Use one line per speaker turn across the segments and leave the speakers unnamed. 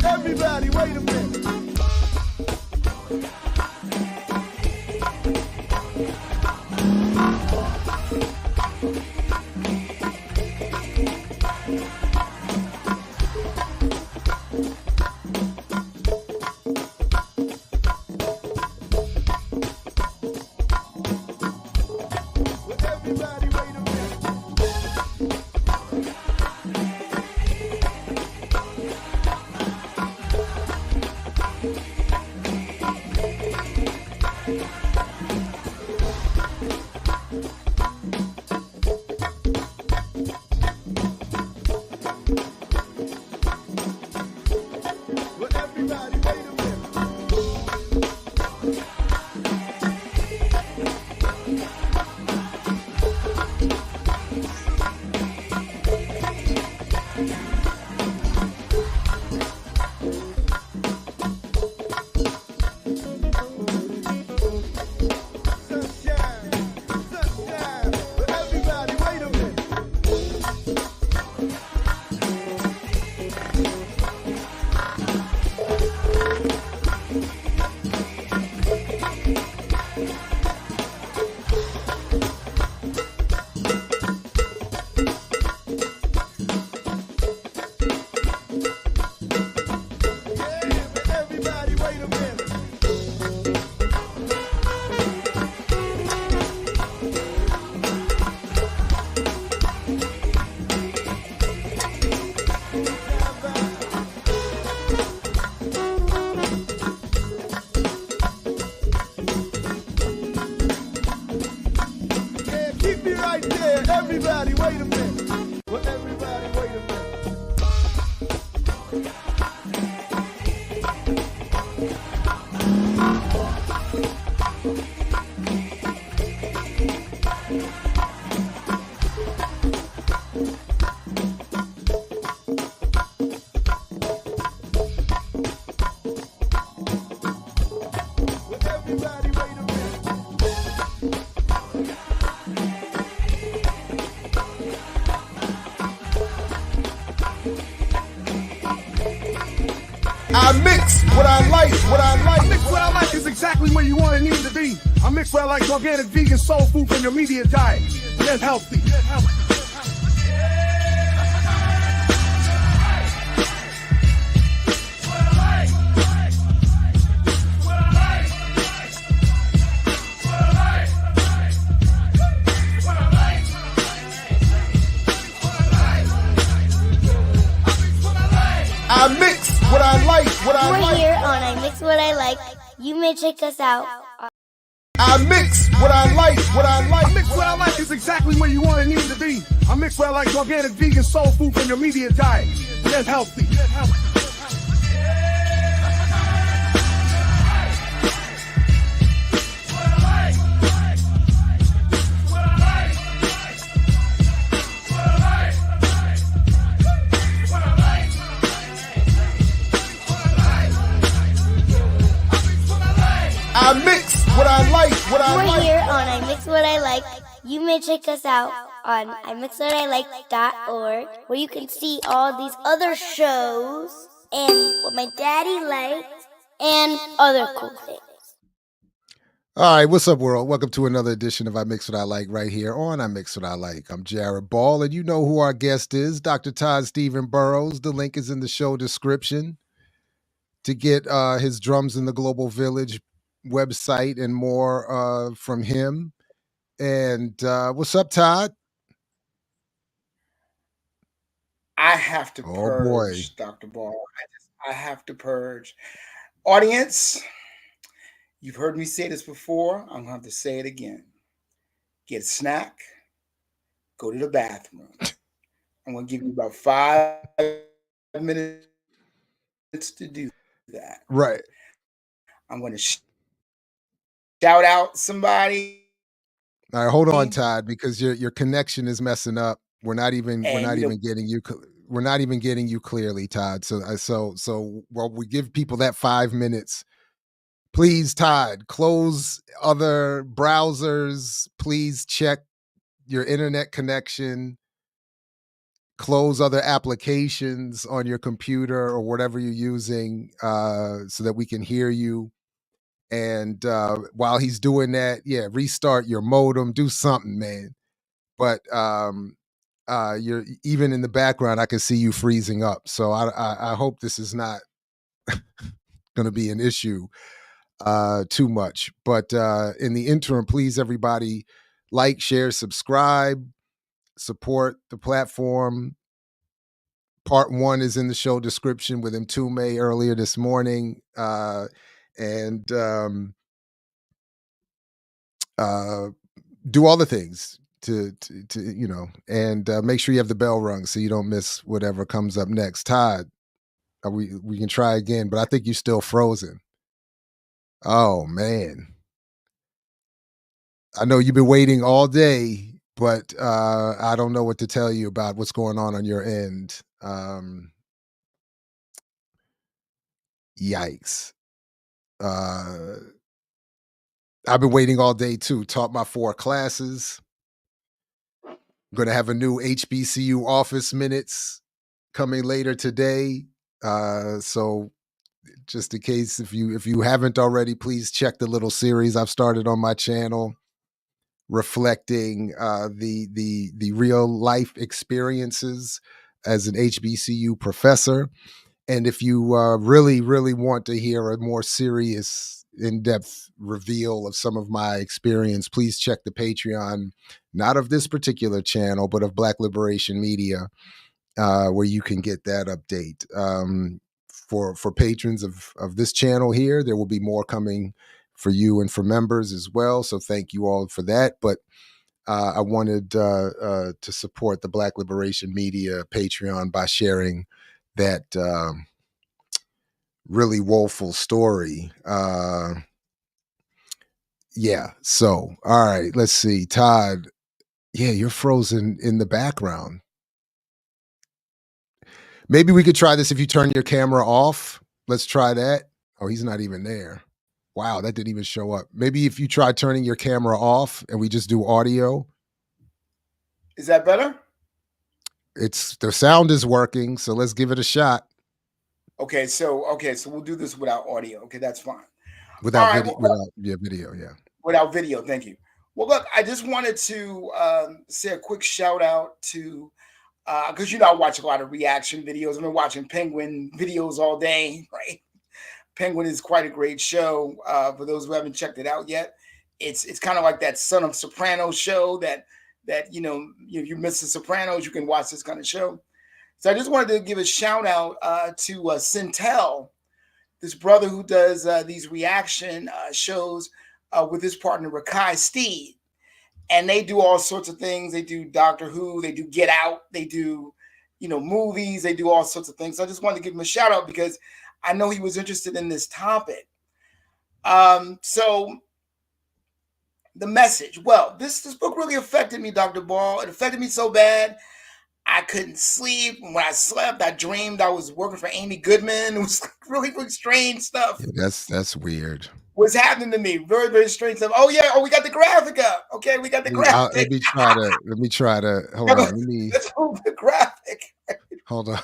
Everybody, wait a minute. Everybody, wait a minute. Well, everybody, wait a minute. I mix what I like, what I like. I mix what I like is exactly where you want and need to be. I mix what I like, organic, vegan, soul food from your immediate diet. Get healthy. I mix what I like, what I like.
We're here on I Mix What I Like. You may check us out.
I mix what I like, what I like. Mix what I like is exactly where you want and need to be. I mix what I like, organic, vegan, soul food from your immediate diet. Get healthy. Get healthy. I mix what I like, what I like.
We're here on I Mix What I Like. You may check us out on imixwhatilike.org, where you can see all these other shows and what my daddy liked and other cool things.
All right, what's up, world? Welcome to another edition of I Mix What I Like right here on I Mix What I Like. I'm Jared Ball, and you know who our guest is, Dr. Todd Stephen Burroughs. The link is in the show description to get his Drums in the Global Village website and more from him. And what's up, Todd?
I have to purge, Dr. Ball. I have to purge. Audience, you've heard me say this before. I'm going to have to say it again. Get a snack. Go to the bathroom. I'm going to give you about 5 minutes to do that.
Right.
I'm going to shout out somebody.
All right, hold on, Todd, because your connection is messing up. We're not even getting you. We're not even getting you clearly, Todd. So while we give people that 5 minutes, please, Todd, close other browsers. Please check your internet connection. Close other applications on your computer or whatever you're using so that we can hear you. And while he's doing that, restart your modem, do something, man. But you're even in the background, I can see you freezing up. So I hope this is not going to be an issue too much. But in the interim, please, everybody, like, share, subscribe, support the platform. Part 1 is in the show description with MTUME earlier this morning. Do all the things to and make sure you have the bell rung so you don't miss whatever comes up next. Todd, we can try again, but I think you're still frozen. Oh man, I know you've been waiting all day, but I don't know what to tell you about what's going on your end. Yikes. I've been waiting all day too. Taught my 4 classes. I'm going to have a new HBCU office minutes coming later today. So just in case, if you haven't already, please check the little series I've started on my channel reflecting the real life experiences as an HBCU professor. And if you really, really want to hear a more serious, in-depth reveal of some of my experience, please check the Patreon, not of this particular channel, but of Black Liberation Media, where you can get that update. For patrons of this channel here, there will be more coming for you and for members as well. So thank you all for that. But I wanted to support the Black Liberation Media Patreon by sharing that really woeful story. So all right, let's see. Todd, you're frozen in the background. Maybe we could try this if you turn your camera off. Let's try that. Oh, he's not even there. Wow, that didn't even show up. Maybe if you try turning your camera off and we just do audio.
Is that better?
The sound is working, so let's give it a shot.
Okay, so we'll do this without audio. Okay, that's fine.
Without video, yeah.
Without video, thank you. Well, look, I just wanted to say a quick shout out to because I watch a lot of reaction videos. I've been watching Penguin videos all day, right? Penguin is quite a great show. For those who haven't checked it out yet, it's kind of like that Son of Sopranos show that if you miss the Sopranos, you can watch this kind of show. So I just wanted to give a shout out to Sintel, this brother who does these reaction shows with his partner Rakai Steed. And they do all sorts of things. They do Doctor Who, they do Get Out, they do, movies, they do all sorts of things. So I just wanted to give him a shout out because I know he was interested in this topic. So the message. Well, this book really affected me, Dr. Ball. It affected me so bad I couldn't sleep. When I slept, I dreamed I was working for Amy Goodman. It was really, really strange stuff.
Yeah, that's weird.
what's happening to me. Very, very strange stuff. Oh yeah, we got the graphic up. Okay, we got the graphic.
Let me try to hold on.
Let's move the graphic.
Hold on.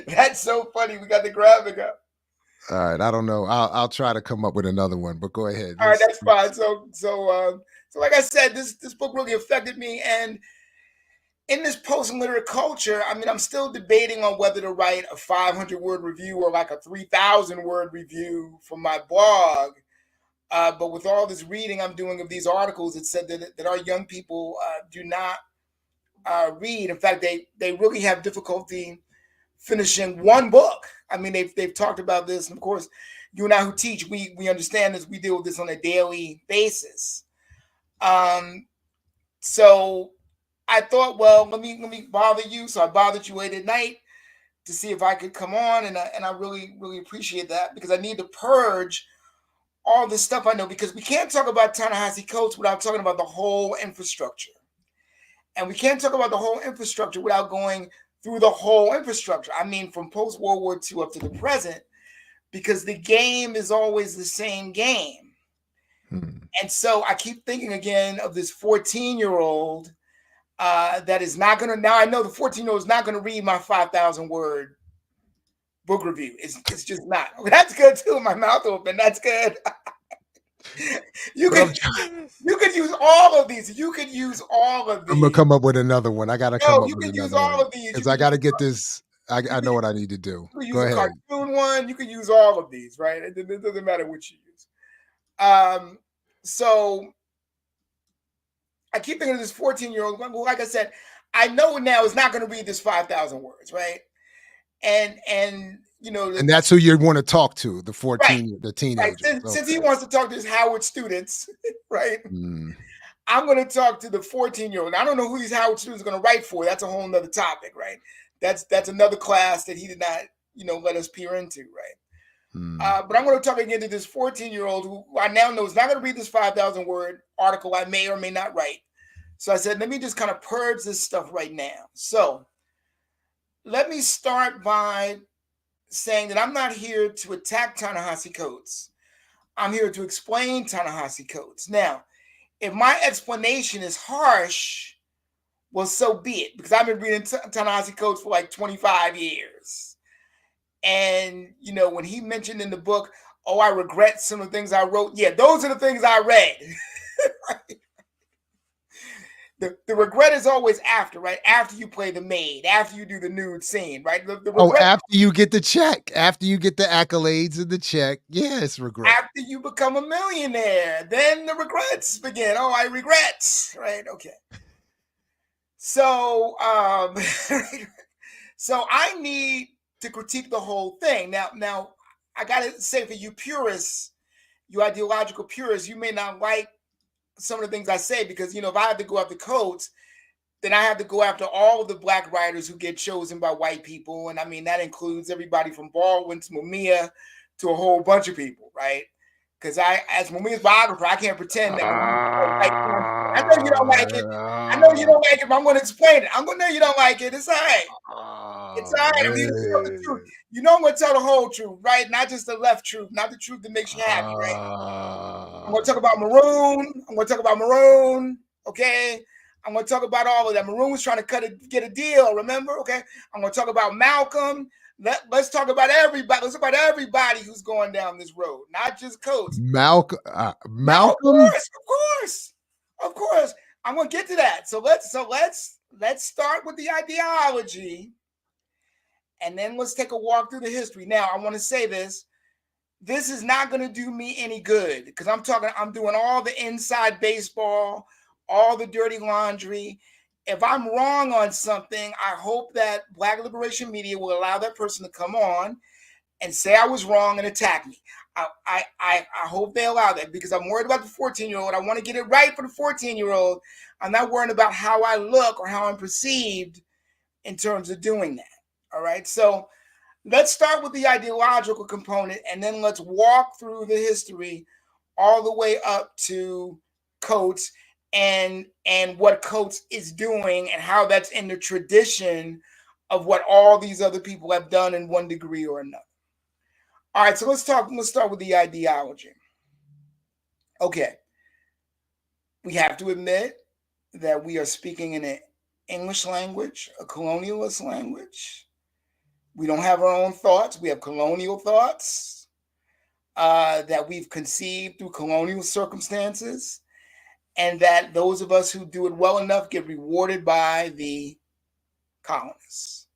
That's so funny. We got the graphic up.
All right, I don't know. I'll try to come up with another one, but go ahead.
All right, that's fine. So like I said, this book really affected me, and in this post-literate culture, I mean, I'm still debating on whether to write a 500-word review or like a 3,000-word review for my blog. But with all this reading I'm doing of these articles, it said that our young people do not read. In fact, they really have difficulty finishing one book. I mean, they've talked about this, and of course, you and I who teach, we understand this. We deal with this on a daily basis. So I thought, well, let me bother you. So I bothered you late at night to see if I could come on, and I really, really appreciate that, because I need to purge all this stuff I know, because we can't talk about Ta-Nehisi Coates without talking about the whole infrastructure. And we can't talk about the whole infrastructure without going through the whole infrastructure. I mean, from post-World War II up to the present, because the game is always the same game. And so I keep thinking again of this 14-year-old that is not going to, now I know the 14-year-old is not going to read my 5,000-word book review. It's just not. That's good too. My mouth open. That's good. You could use all of these. You could use all of these.
I'm gonna come up with another one. I gotta come up with another
use all
one
of these
because I gotta get this. I know what I need to do.
You can use
Go
a
ahead.
cartoon one. You can use all of these, right? It doesn't matter which you use. So I keep thinking of this 14-year-old. Well, like I said, I know now is not going to read this 5,000 words, right? And you know,
and that's who you want to talk to, the 14,
right,
the teenager.
Right. Since he wants to talk to his Howard students, right? I'm going to talk to the 14-year-old. I don't know who these Howard students are going to write for. That's a whole nother topic, right? That's another class that he did not, let us peer into, right? But I'm going to talk again to this 14-year-old who I now know is not going to read this 5,000-word article I may or may not write. So I said, let me just kind of purge this stuff right now. So let me start by saying that I'm not here to attack Ta-Nehisi Coates. I'm here to explain Ta-Nehisi Coates. Now, if my explanation is harsh, well, so be it, because I've been reading Ta-Nehisi Coates for like 25 years. And, when he mentioned in the book, oh, I regret some of the things I wrote. Yeah, those are the things I read. Right? The regret is always after, right? After you play the maid, after you do the nude scene, right? The regret,
after you get the check, after you get the accolades and the check. Yes, regret.
After you become a millionaire, then the regrets begin. Oh, I regret, right? Okay. So, so I need to critique the whole thing. Now, I got to say, for you purists, you ideological purists, you may not like some of the things I say, because, if I have to go after Coates, then I have to go after all of the Black writers who get chosen by white people. And I mean, that includes everybody from Baldwin to Mumia to a whole bunch of people, right? Because as Mumia's biographer, I can't pretend that I know you don't like it. I know you don't like it, but I'm going to explain it. I'm going to know you don't like it. It's all right. It's all right. I'm here to tell the truth. I'm going to tell the whole truth, right? Not just the left truth, not the truth that makes you happy, right? I'm going to talk about Maroon. Okay? I'm going to talk about all of that. Maroon was trying to get a deal, remember? Okay? I'm going to talk about Malcolm. Let's talk about everybody. Let's talk about everybody who's going down this road, not just Coates.
Malcolm?
Of course. I'm going to get to that. So let's start with the ideology, and then let's take a walk through the history. Now, I want to say this. This is not going to do me any good, because I'm doing all the inside baseball, all the dirty laundry. If I'm wrong on something, I hope that Black Liberation Media will allow that person to come on and say I was wrong and attack me. I hope they allow that, because I'm worried about the 14-year-old. I want to get it right for the 14-year-old. I'm not worried about how I look or how I'm perceived in terms of doing that. All right. So let's start with the ideological component, and then let's walk through the history all the way up to Coates and what Coates is doing, and how that's in the tradition of what all these other people have done in one degree or another. All right, so let's start with the ideology. Okay. We have to admit that we are speaking in an English language, a colonialist language. We don't have our own thoughts. We have colonial thoughts that we've conceived through colonial circumstances, and that those of us who do it well enough get rewarded by the colonists,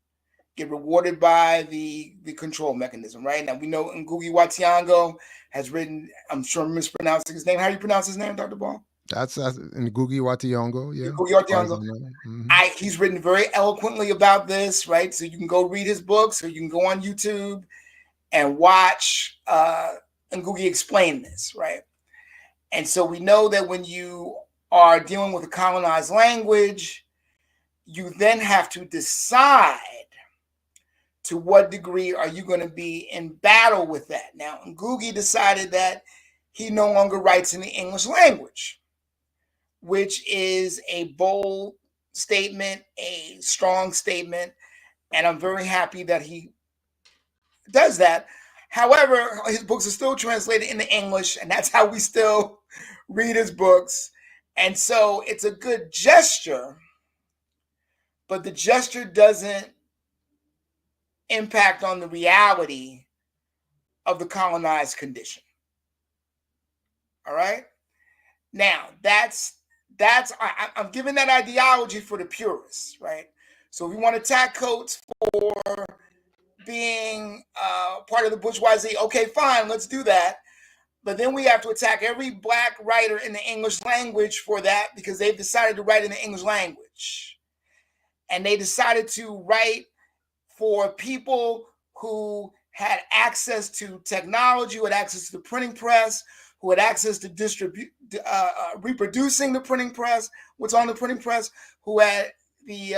get rewarded by the control mechanism, right? Now, we know Ngugi wa Thiong'o has written, I'm sure I'm mispronouncing his name. How do you pronounce his name, Dr. Ball?
That's Ngugi wa Thiong'o, yeah.
Ngugi wa Thiong'o. He's written very eloquently about this, right? So you can go read his books, or you can go on YouTube and watch Ngugi explain this, right? And so we know that when you are dealing with a colonized language, you then have to decide to what degree are you going to be in battle with that. Now, Ngugi decided that he no longer writes in the English language, which is a bold statement, a strong statement, and I'm very happy that he does that. However, his books are still translated into English, and that's how we still read his books. And so it's a good gesture, but the gesture doesn't impact on the reality of the colonized condition. All right? Now, I'm giving that ideology for the purists, right? So if we want to attack Coates for being part of the bourgeoisie, okay, fine, let's do that. But then we have to attack every Black writer in the English language for that, because they've decided to write in the English language. And they decided to write for people who had access to technology, who had access to the printing press, who had access to reproducing the printing press, what's on the printing press, who had the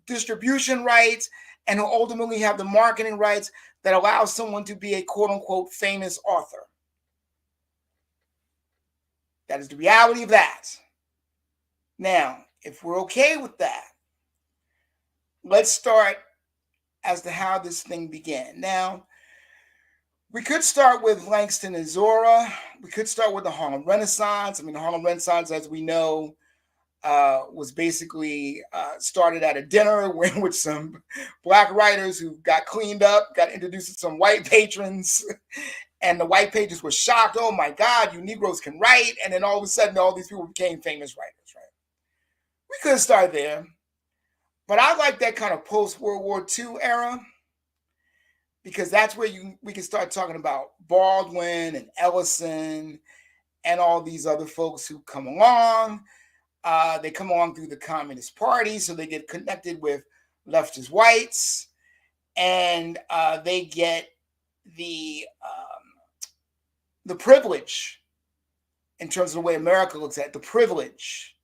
distribution rights, and who ultimately have the marketing rights that allow someone to be a quote-unquote famous author. That is the reality of that. Now, if we're okay with that, let's start as to how this thing began. Now, we could start with Langston and Zora. We could start with the Harlem Renaissance. I mean, the Harlem Renaissance, as we know, was basically started at a dinner with some Black writers who got cleaned up, got introduced to some white patrons, and the white patrons were shocked. Oh my God, you Negroes can write. And then all of a sudden, all these people became famous writers, right? We could start there. But I like that kind of post-World War II era, because that's where we can start talking about Baldwin and Ellison and all these other folks who come along. They come along through the Communist Party, so they get connected with leftist whites, and they get the privilege, in terms of the way America looks at it, the privilege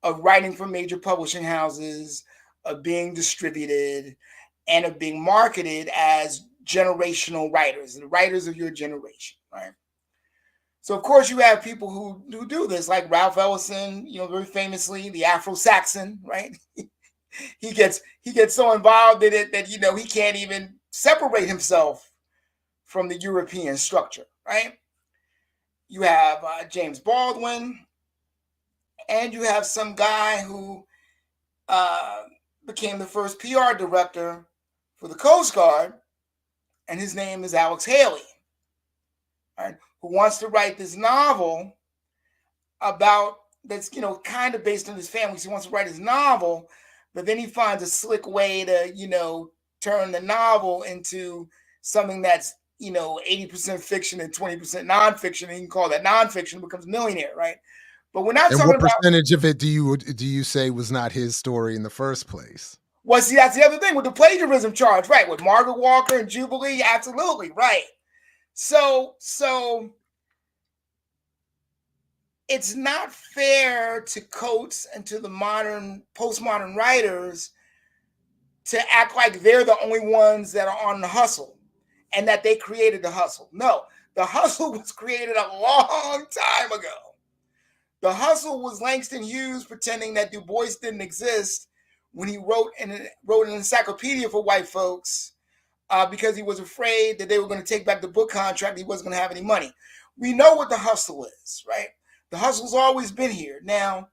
of writing for major publishing houses, of being distributed, and of being marketed as generational writers, the writers of your generation, right? So, of course, you have people who do this, like Ralph Ellison, very famously, the Afro-Saxon, right? he gets so involved in it that, he can't even separate himself from the European structure, right? You have James Baldwin, and you have some guy who became the first PR director for the Coast Guard, and his name is Alex Haley, right, who wants to write this novel about that's kind of based on his family. So he wants to write his novel, but then he finds a slick way to turn the novel into something that's 80% fiction and 20% nonfiction. And you can call that nonfiction, becomes Millionaire, right? But we're not talking about.
What percentage of it do you say was not his story in the first place?
Well, see, that's the other thing with the plagiarism charge, right? With Margaret Walker and Jubilee, absolutely, right. So it's not fair to Coates and to the postmodern writers to act like they're the only ones that are on the hustle and that they created the hustle. No, the hustle was created a long time ago. The hustle was Langston Hughes pretending that Du Bois didn't exist when he wrote an encyclopedia for white folks because he was afraid that they were going to take back the book contract. He wasn't going to have any money. We know what the hustle is, right? The hustle's always been here. Now,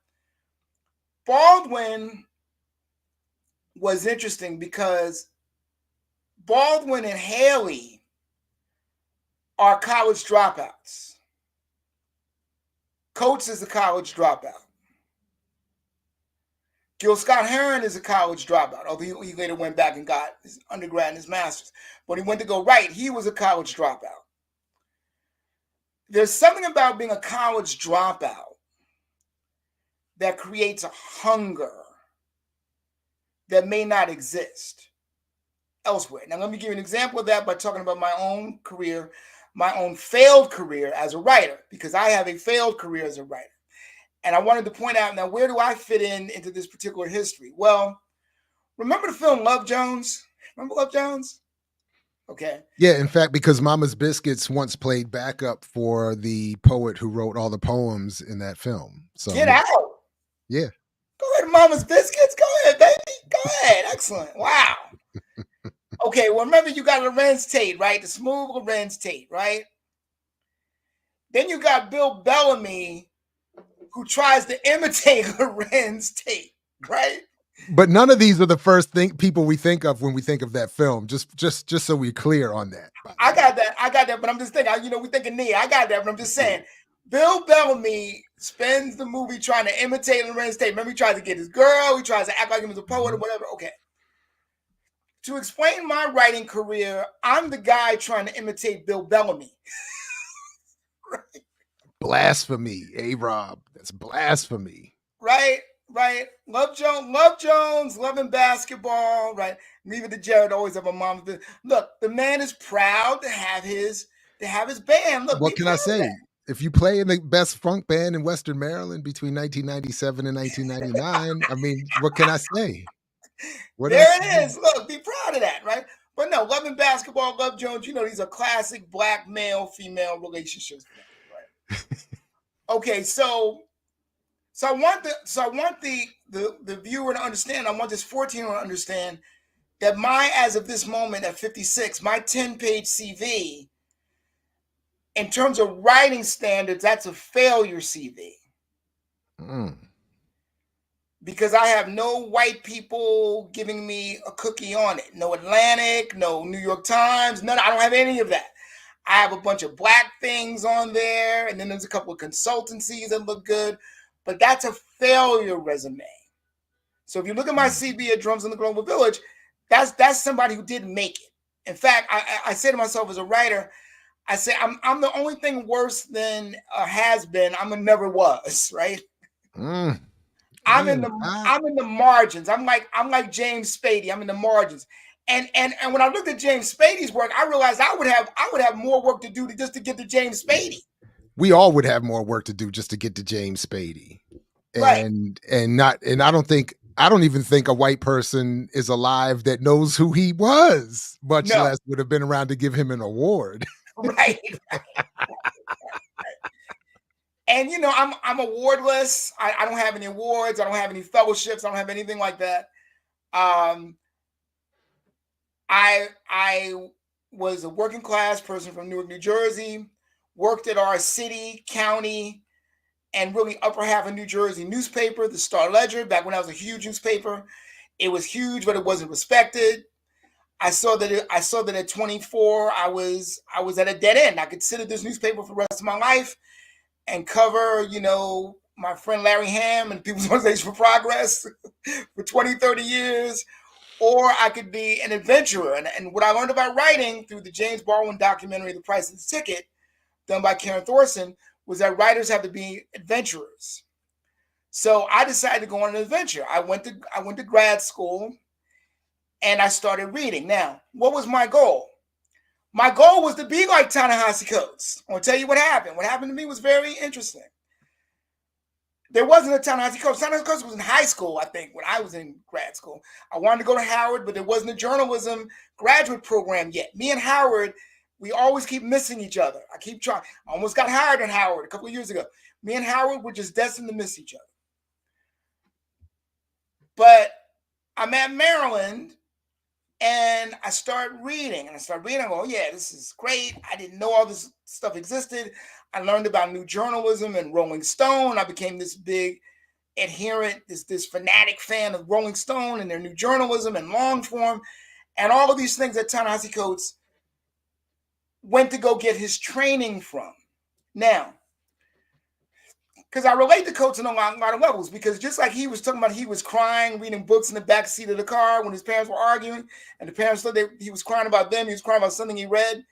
Baldwin was interesting because Baldwin and Haley are college dropouts. Coates is a college dropout. Gil Scott-Heron is a college dropout, although he later went back and got his undergrad and his master's. But he went to go write. He was a college dropout. There's something about being a college dropout that creates a hunger that may not exist elsewhere. Now, let me give you an example of that by talking about my own career, my own failed career as a writer, because I have a failed career as a writer. And I wanted to point out, now, where do I fit into this particular history? Well, remember the film Love Jones? Remember Love Jones? Okay.
Yeah, in fact, because Mama's Biscuits once played backup for the poet who wrote all the poems in that film. So
Get out.
Yeah.
Go ahead, Mama's Biscuits. Go ahead, baby. Go ahead. Excellent. Wow. Okay, well, remember you got Lorenz Tate, right? The smooth Lorenz Tate, right? Then you got Bill Bellamy, who tries to imitate Lorenz Tate, right?
But none of these are the first people we think of when we think of that film. Just so we're clear on that.
I got that, but I'm just thinking, we thinking Nia. I got that, but I'm just saying, Bill Bellamy spends the movie trying to imitate Lorenz Tate. Remember, he tries to get his girl, he tries to act like he was a poet or whatever. Okay. To explain my writing career, I'm the guy trying to imitate Bill Bellamy. Right?
Blasphemy, A-Rob. That's blasphemy.
Right. Love Jones, loving basketball, right? Leave it to Jared, always have a mom. Look, the man is proud to have his band. Look,
what can I say? If you play in the best funk band in Western Maryland between 1997 and 1999, I mean, what can I say?
There it is. Look, be proud of that, right? But no, loving basketball, Love Jones, these are classic black male-female relationships, right? Okay, so I want the viewer to understand, I want this 14-year-old to understand that as of this moment at 56, my 10-page CV, in terms of writing standards, that's a failure CV. Because I have no white people giving me a cookie on it. No Atlantic, no New York Times, none. I don't have any of that. I have a bunch of black things on there, and then there's a couple of consultancies that look good, but that's a failure resume. So if you look at my CV at Drums in the Global Village, that's somebody who didn't make it. In fact, I say to myself as a writer, I say I'm the only thing worse than a has been. I'm a never was, right? I'm in the margins. I'm like James Spady. I'm in the margins. And when I looked at James Spady's work, I realized I would have more work to do just to get to James Spady.
We all would have more work to do just to get to James Spady.
Right.
And I don't even think a white person is alive that knows who he was, much less would have been around to give him an award.
Right. And I'm awardless. I don't have any awards. I don't have any fellowships. I don't have anything like that. I was a working class person from Newark, New Jersey, worked at our city, county, and really upper half of New Jersey newspaper, the Star Ledger, back when I was a huge newspaper. It was huge, but it wasn't respected. I saw that at 24, I was at a dead end. I could sit at this newspaper for the rest of my life and cover, my friend Larry Hamm and People's Organization for Progress for 20, 30 years, or I could be an adventurer. And what I learned about writing through the James Baldwin documentary, The Price of the Ticket, done by Karen Thorson, was that writers have to be adventurers. So I decided to go on an adventure. I went to grad school and I started reading. Now, what was my goal? My goal was to be like Ta-Nehisi Coates. I'm going to tell you what happened. What happened to me was very interesting. There wasn't a Ta-Nehisi Coates. Ta-Nehisi Coates was in high school, I think, when I was in grad school. I wanted to go to Howard, but there wasn't a journalism graduate program yet. Me and Howard, we always keep missing each other. I keep trying. I almost got hired at Howard a couple of years ago. Me and Howard were just destined to miss each other. But I'm at Maryland, And I start reading, I go, oh, yeah, this is great. I didn't know all this stuff existed. I learned about new journalism and Rolling Stone. I became this big adherent, this fanatic fan of Rolling Stone and their new journalism and long form and all of these things that Ta-Nehisi Coates went to go get his training from. Now, because I relate to Coates on a lot of levels, because just like he was talking about, he was crying, reading books in the back seat of the car when his parents were arguing, and the parents thought he was crying about them. He was crying about something he read.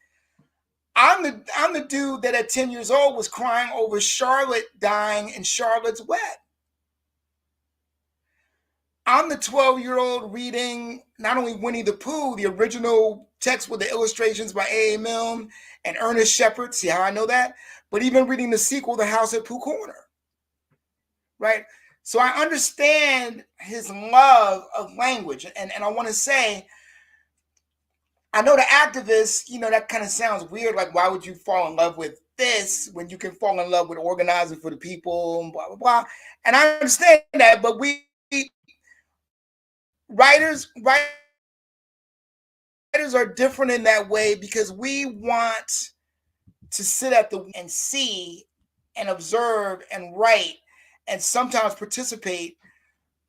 I'm the dude that at 10 years old was crying over Charlotte dying in Charlotte's Web. I'm the 12-year-old reading not only Winnie the Pooh, the original text with the illustrations by A.A. Milne and Ernest Shepard, see how I know that? But even reading the sequel, The House at Pooh Corner, right? So I understand his love of language. And I want to say, I know the activists, that kind of sounds weird. Like, why would you fall in love with this when you can fall in love with organizing for the people and blah, blah, blah. And I understand that, but writers are different in that way, because we want to sit at and see and observe and write and sometimes participate,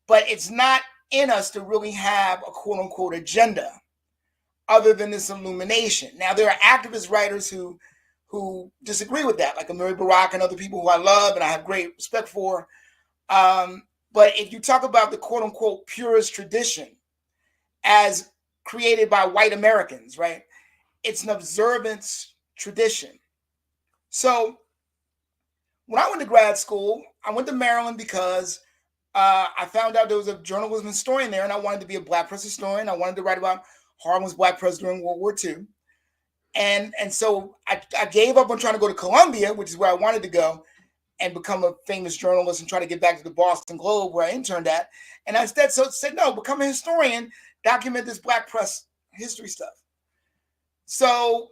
but it's not in us to really have a quote unquote agenda other than this illumination. Now, there are activist writers who disagree with that, like Amiri Barak and other people who I love and I have great respect for. But if you talk about the quote unquote purist tradition as created by white Americans, right? It's an observance tradition. So when I went to grad school, I went to Maryland because I found out there was a journalism historian there, and I wanted to be a Black press historian. I wanted to write about Harlem's Black press during World War II. And so I gave up on trying to go to Columbia, which is where I wanted to go, and become a famous journalist and try to get back to the Boston Globe where I interned at. And I instead said, no, become a historian, document this Black press history stuff. So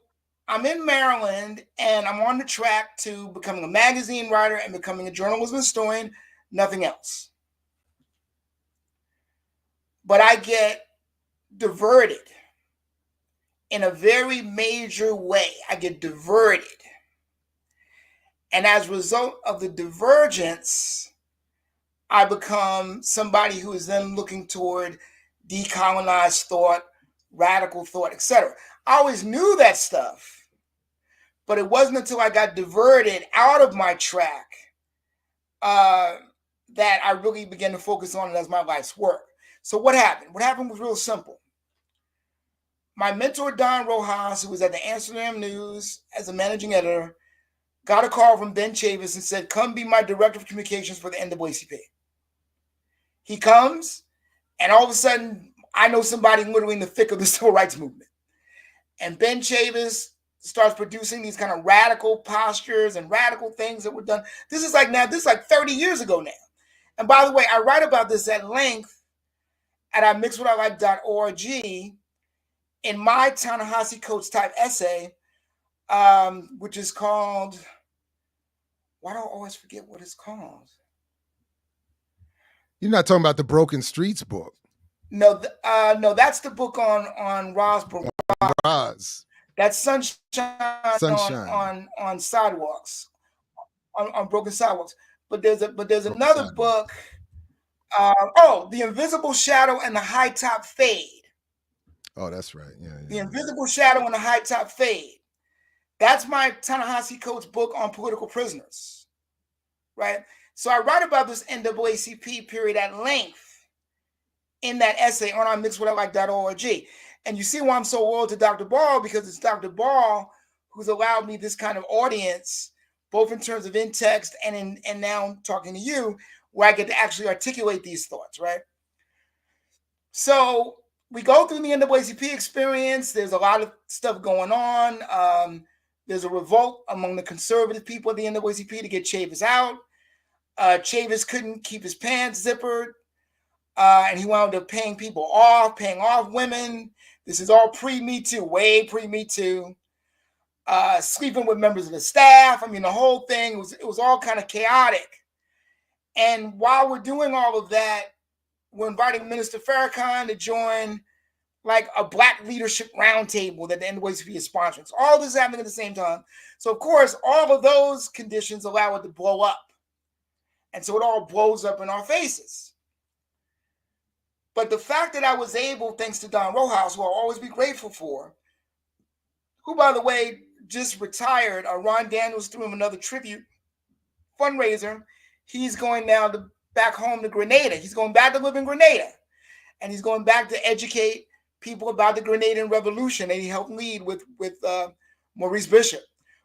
I'm in Maryland and I'm on the track to becoming a magazine writer and becoming a journalism historian, nothing else. But I get diverted in a very major way. I get diverted. And as a result of the divergence, I become somebody who is then looking toward decolonized thought, radical thought, etc. I always knew that stuff, but it wasn't until I got diverted out of my track that I really began to focus on it as my life's work. So what happened? What happened was real simple. My mentor, Don Rojas, who was at the Amsterdam News as a managing editor, got a call from Ben Chavis and said, come be my director of communications for the NAACP. He comes, and all of a sudden, I know somebody literally in the thick of the civil rights movement. And Ben Chavis starts producing these kind of radical postures and radical things that were done. This is like 30 years ago now. And by the way, I write about this at length at imixedwhatilike.org in my Ta-Nehisi Coates type essay, which is called, why do I always forget what it's called?
You're not talking about the Broken Streets book.
No, that's the book on Roz. That's Sunshine on sidewalks, on broken sidewalks. But there's another book. The Invisible Shadow and the High Top Fade.
Oh, that's right. Yeah.
The Invisible Shadow and the High Top Fade. That's my Ta-Nehisi Coates book on political prisoners, right? So I write about this NAACP period at length in that essay on imixedwhatilike.org. And you see why I'm so loyal to Dr. Ball, because it's Dr. Ball who's allowed me this kind of audience, both in terms of in-text and now talking to you, where I get to actually articulate these thoughts, right? So we go through the NAACP experience. There's a lot of stuff going on. There's a revolt among the conservative people at the NAACP to get Chavis out. Chavis couldn't keep his pants zippered, and he wound up paying off women. This is all pre-Me Too, way pre-Me Too. Sleeping with members of the staff. I mean, the whole thing it was all kind of chaotic. And while we're doing all of that, we're inviting Minister Farrakhan to join like a Black Leadership Roundtable that the NAACP is sponsoring. So all this is happening at the same time. So of course, all of those conditions allow it to blow up. And so it all blows up in our faces. But the fact that I was able, thanks to Don Rojas, who I'll always be grateful for, who, by the way, just retired. Ron Daniels threw him another tribute fundraiser. He's going now back home to Grenada. He's going back to live in Grenada. And he's going back to educate people about the Grenadian Revolution that he helped lead with Maurice Bishop.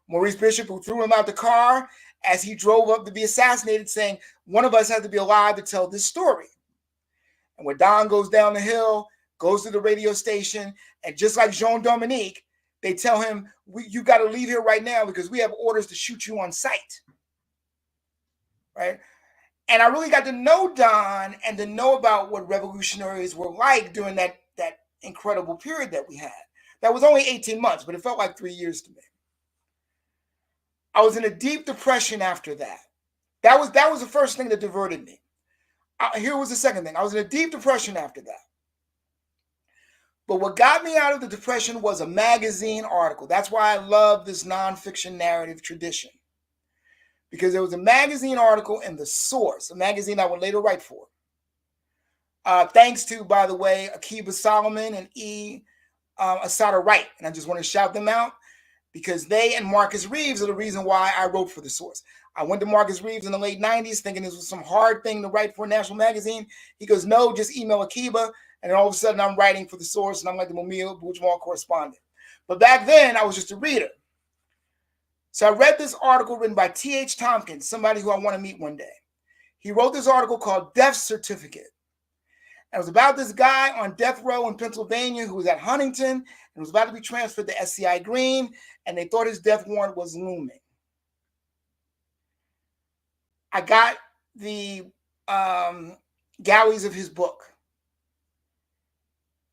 Maurice Bishop, who threw him out the car as he drove up to be assassinated, saying, one of us has to be alive to tell this story. And when Don goes down the hill, goes to the radio station, and just like Jean Dominique, they tell him, you got to leave here right now because we have orders to shoot you on sight. Right? And I really got to know Don and to know about what revolutionaries were like during that incredible period that we had. That was only 18 months, but it felt like 3 years to me. I was in a deep depression after that. That was the first thing that diverted me. Here was the second thing. I was in a deep depression after that. But what got me out of the depression was a magazine article. That's why I love this nonfiction narrative tradition. Because there was a magazine article in The Source, a magazine I would later write for. Thanks to, by the way, Akiba Solomon and Asada Wright. And I just want to shout them out because they and Marcus Reeves are the reason why I wrote for The Source. I went to Marcus Reeves in the late 90s thinking this was some hard thing to write for a national magazine. He goes, no, just email Akiba. And then all of a sudden I'm writing for The Source and I'm like the Mumia Bujamal correspondent. But back then I was just a reader. So I read this article written by T.H. Tompkins, somebody who I want to meet one day. He wrote this article called Death Certificate. And it was about this guy on death row in Pennsylvania who was at Huntington and was about to be transferred to SCI Green, and they thought his death warrant was looming. I got the galleys of his book,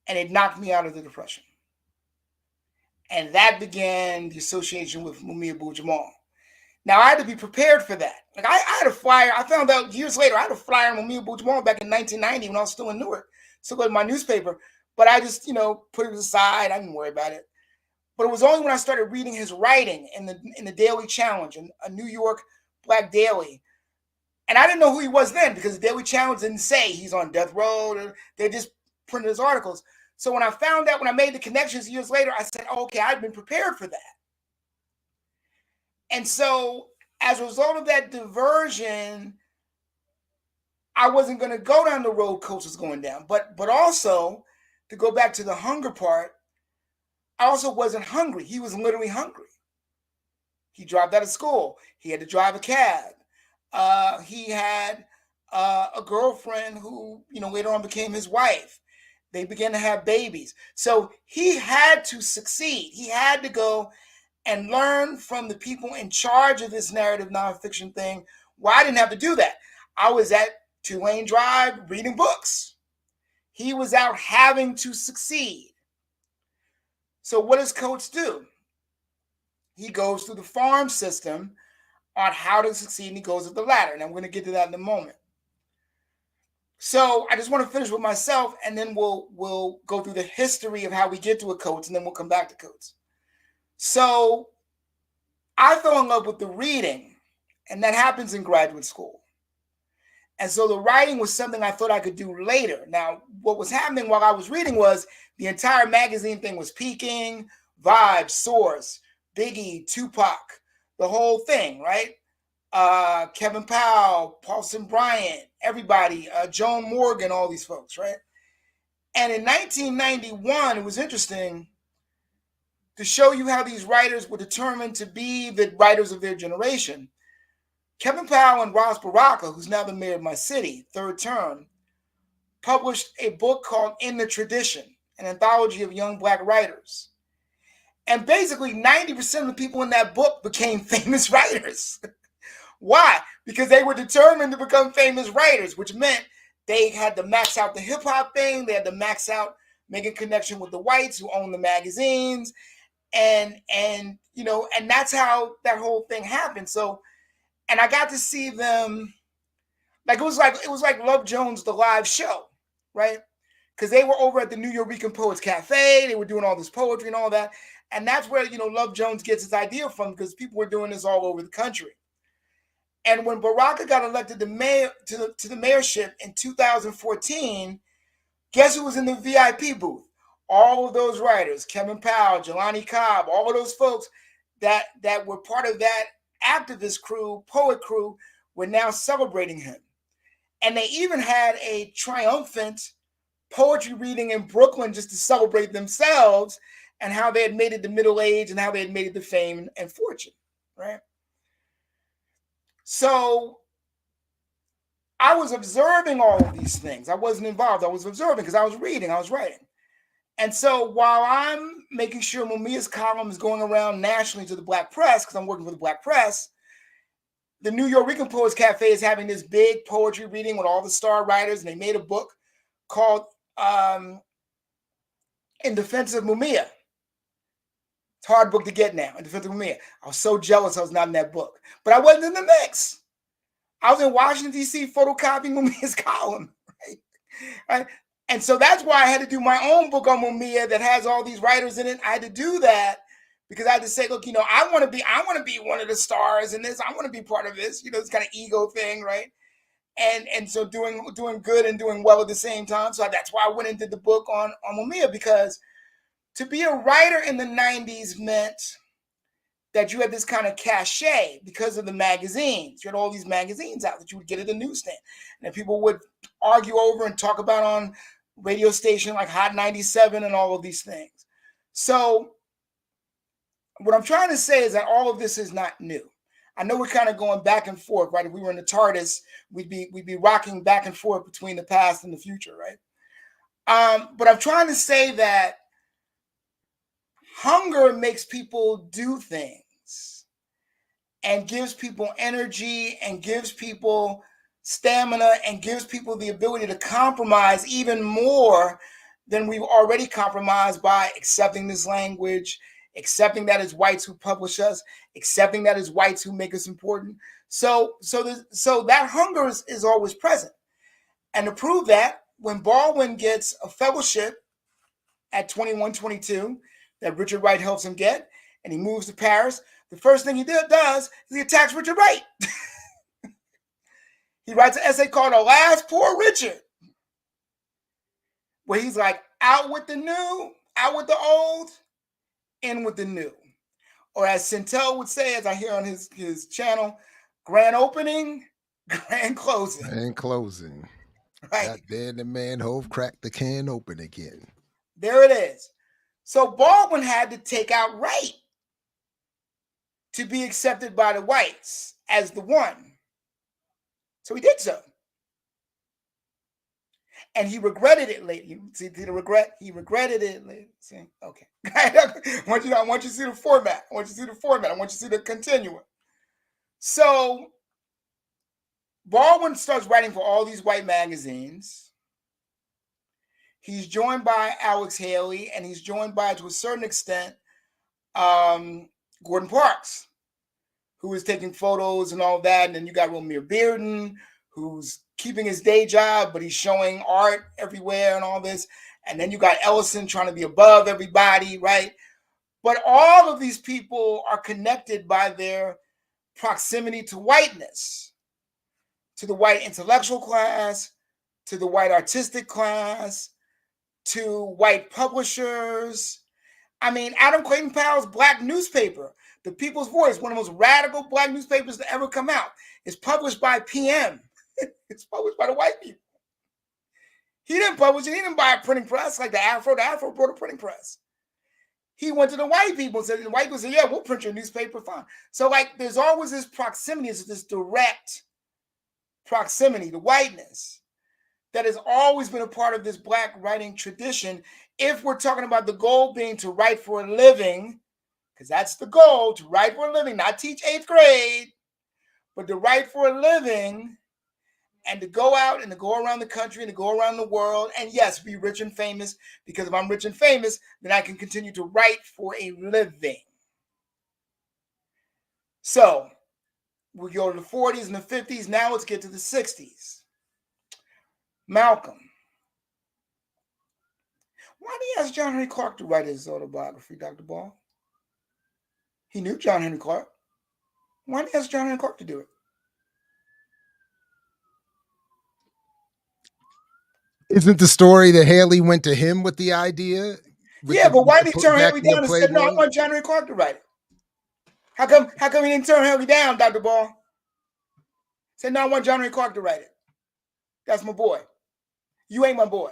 and it knocked me out of the depression. And that began the association with Mumia Abu-Jamal. Now, I had to be prepared for that. Like I had a flyer. I found out years later, I had a flyer on Mumia Abu-Jamal back in 1990 when I was still in Newark. Still in my newspaper. But I just, put it aside. I didn't worry about it. But it was only when I started reading his writing in the Daily Challenge, in a New York Black daily. And I didn't know who he was then because the Daily Challenge didn't say he's on death row. They just printed his articles. So when I found out, when I made the connections years later, I said, oh, okay, I've been prepared for that. And so as a result of that diversion, I wasn't going to go down the road Coach was going down. But also, to go back to the hunger part, I also wasn't hungry. He was literally hungry. He dropped out of school. He had to drive a cab. He had a girlfriend who, later on became his wife. They began to have babies. So he had to succeed. He had to go and learn from the people in charge of this narrative nonfiction thing. Well, I didn't have to do that. I was at Tulane Drive reading books. He was out having to succeed. So what does Coach do? He goes through the farm system on how to succeed, and he goes up the ladder. And I'm going to get to that in a moment. So I just want to finish with myself, and then we'll go through the history of how we get to a coach, and then we'll come back to coach. So I fell in love with the reading, and that happens in graduate school. And so the writing was something I thought I could do later. Now, what was happening while I was reading was the entire magazine thing was peaking, Vibe, Source, Biggie, Tupac, the whole thing, right? Kevin Powell, Paulson Bryant, everybody, Joan Morgan, all these folks, right? And in 1991, it was interesting to show you how these writers were determined to be the writers of their generation. Kevin Powell and Ras Baraka, who's now the mayor of my city, third term, published a book called In the Tradition, an anthology of young Black writers. And basically 90% of the people in that book became famous writers. Why? Because they were determined to become famous writers, which meant they had to max out the hip hop thing. They had to max out making connection with the whites who own the magazines. And that's how that whole thing happened. So, and I got to see them, it was like Love Jones, the live show, right? because they were over at the New York Poets Cafe. They were doing all this poetry and all that. And that's where, Love Jones gets his idea from, because people were doing this all over the country. And when Baraka got elected to the mayorship in 2014, guess who was in the VIP booth? All of those writers, Kevin Powell, Jelani Cobb, all of those folks that were part of that activist crew, poet crew, were now celebrating him. And they even had a triumphant poetry reading in Brooklyn just to celebrate themselves and how they had made it to middle age and how they had made it to fame and fortune, right? So I was observing all of these things. I wasn't involved. I was observing because I was reading, I was writing. And so while I'm making sure Mumia's column is going around nationally to the Black press, because I'm working for the Black press, the New York Poets Cafe is having this big poetry reading with all the star writers, and they made a book called In Defense of Mumia. It's a hard book to get now, In Defense of Mumia. I was so jealous I was not in that book. But I wasn't in the mix. I was in Washington, D.C. photocopying Mumia's column, right? And so that's why I had to do my own book on Mumia that has all these writers in it. I had to do that because I had to say, look, I want to be one of the stars in this. I want to be part of this, this kind of ego thing, right? And so doing good and doing well at the same time. So that's why I went and did the book on Mumia, because to be a writer in the 90s meant that you had this kind of cachet because of the magazines. You had all these magazines out that you would get at the newsstand, and people would argue over and talk about on radio station like Hot 97 and all of these things. So what I'm trying to say is that all of this is not new. I know we're kind of going back and forth, right? If we were in the TARDIS, we'd be rocking back and forth between the past and the future, right? But I'm trying to say that hunger makes people do things and gives people energy and gives people stamina and gives people the ability to compromise even more than we've already compromised by accepting this language, accepting that it's whites who publish us, accepting that it's whites who make us important. So that hunger is always present. And to prove that, when Baldwin gets a fellowship at 21, 22, that Richard Wright helps him get, and he moves to Paris, the first thing he does is he attacks Richard Wright. He writes an essay called Alas, Poor Richard, where he's like, out with the new, out with the old, in with the new. Or as Sintel would say, as I hear on his channel, grand opening, grand closing.
Grand closing.
Right.
Got there the man Hove cracked the can open again.
There it is. So Baldwin had to take out Wright to be accepted by the whites as the one. So he did so. And he regretted it later. You see the regret? He regretted it later. See? Okay. I want you to see the format. I want you to see the format. I want you to see the continuum. So Baldwin starts writing for all these white magazines. He's joined by Alex Haley, and he's joined by, to a certain extent, Gordon Parks, who is taking photos and all that. And then you got Romeo Bearden, who's keeping his day job, but he's showing art everywhere and all this. And then you got Ellison trying to be above everybody, right? But all of these people are connected by their proximity to whiteness, to the white intellectual class, to the white artistic class, to white publishers. I mean, Adam Clayton Powell's black newspaper, The People's Voice, one of the most radical black newspapers to ever come out, is published by PM. It's published by the white people. He didn't publish it. He didn't buy a printing press like the Afro. The Afro brought a printing press. He went to the white people and said, the white people said, yeah, we'll print your newspaper, fine. So like, there's always this proximity, this direct proximity to whiteness that has always been a part of this black writing tradition. If we're talking about the goal being to write for a living, because that's the goal, to write for a living, not teach 8th grade, but to write for a living and to go out and to go around the country and to go around the world and yes, be rich and famous, because if I'm rich and famous, then I can continue to write for a living. So we go to the 40s and the 50s. Now let's get to the 60s. Malcolm. Why did he ask John Henry Clark to write his autobiography, Dr. Ball? He knew John Henry Clark. Why did he ask John Henry Clark to do it?
Isn't the story that Haley went to him with the idea?
Yeah, but why did he turn Haley down and said, no, I
Playboy?
want John Henry Clark to write it? How come he didn't turn Haley down, Dr. Ball? Said, no, I want John Henry Clark to write it. That's my boy. You ain't my boy.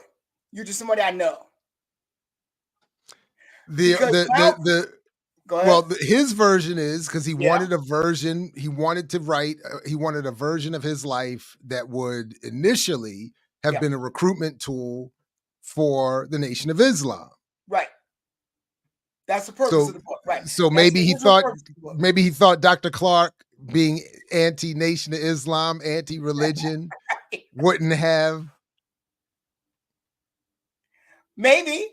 You're just somebody I know.
His version is because he wanted a version. He wanted to write. He wanted a version of his life that would initially have been a recruitment tool for the Nation of Islam.
Right. That's the purpose of the book. Right.
So maybe he thought Dr. Clark, being anti-Nation of Islam, anti-religion, wouldn't have.
Maybe.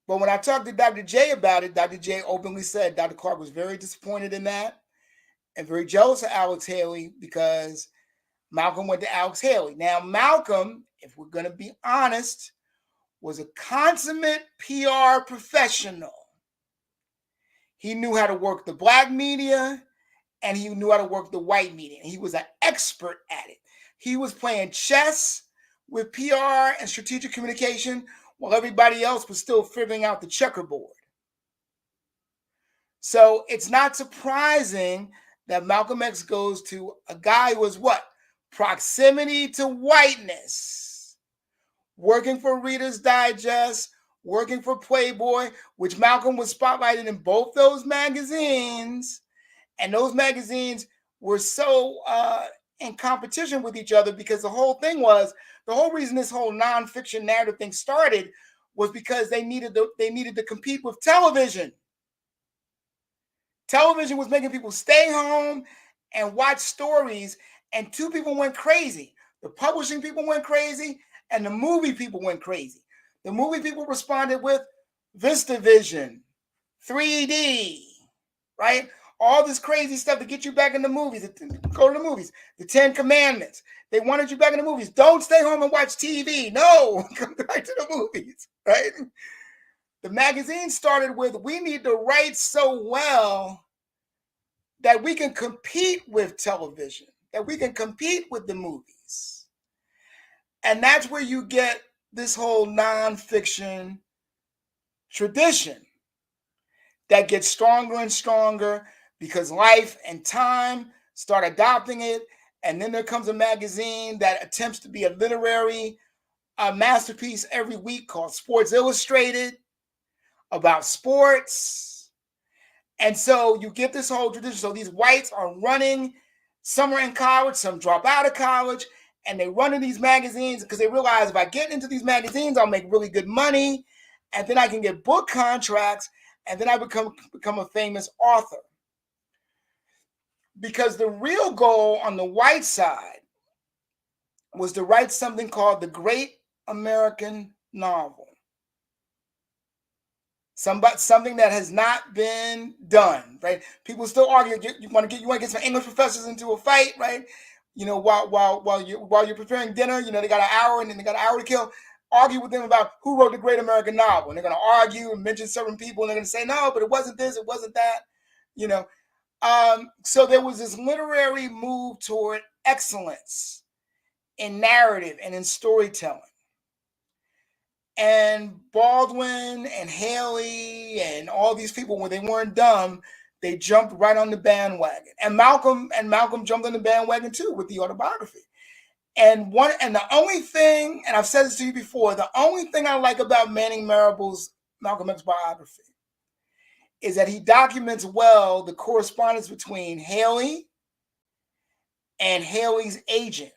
But when I talked to Dr. J about it, Dr. J openly said Dr. Clark was very disappointed in that and very jealous of Alex Haley because Malcolm went to Alex Haley. Now, Malcolm, if we're going to be honest, was a consummate PR professional. He knew how to work the black media and he knew how to work the white media. And he was an expert at it. He was playing chess with PR and strategic communication while everybody else was still figuring out the checkerboard. So it's not surprising that Malcolm X goes to a guy who was what? Proximity to whiteness. Working for Reader's Digest, working for Playboy, which Malcolm was spotlighted in both those magazines. And those magazines were so in competition with each other because the whole reason this whole nonfiction narrative thing started was because they needed to compete with television. Television was making people stay home and watch stories, and two people went crazy. The publishing people went crazy, and the movie people went crazy. The movie people responded with VistaVision, 3D, right? All this crazy stuff to get you back in the movies, go to the movies. The 10 Commandments. They wanted you back in the movies. Don't stay home and watch TV. No, come back to the movies, right? The magazine started with, we need to write so well that we can compete with television, that we can compete with the movies. And that's where you get this whole nonfiction tradition that gets stronger and stronger because Life and Time start adopting it. And then there comes a magazine that attempts to be a literary masterpiece every week called Sports Illustrated, about sports. And so you get this whole tradition. So these whites are running. Some are in college, some drop out of college, and they run in these magazines because they realize if I get into these magazines, I'll make really good money, and then I can get book contracts, and then I become a famous author. Because the real goal on the white side was to write something called the Great American Novel. Something that has not been done, right? People still argue. You want to get some English professors into a fight, right? You know, while you're preparing dinner, you know, they got an hour and then they got an hour to kill. Argue with them about who wrote the Great American Novel, and they're going to argue and mention certain people, and they're going to say no, but it wasn't this, it wasn't that, you know. So there was this literary move toward excellence in narrative and in storytelling. And Baldwin and Haley and all these people, when they weren't dumb, they jumped right on the bandwagon. And Malcolm jumped on the bandwagon too with the autobiography. And the only thing, and I've said this to you before, the only thing I like about Manning Marable's Malcolm X biography is that he documents well the correspondence between Haley and Haley's agent.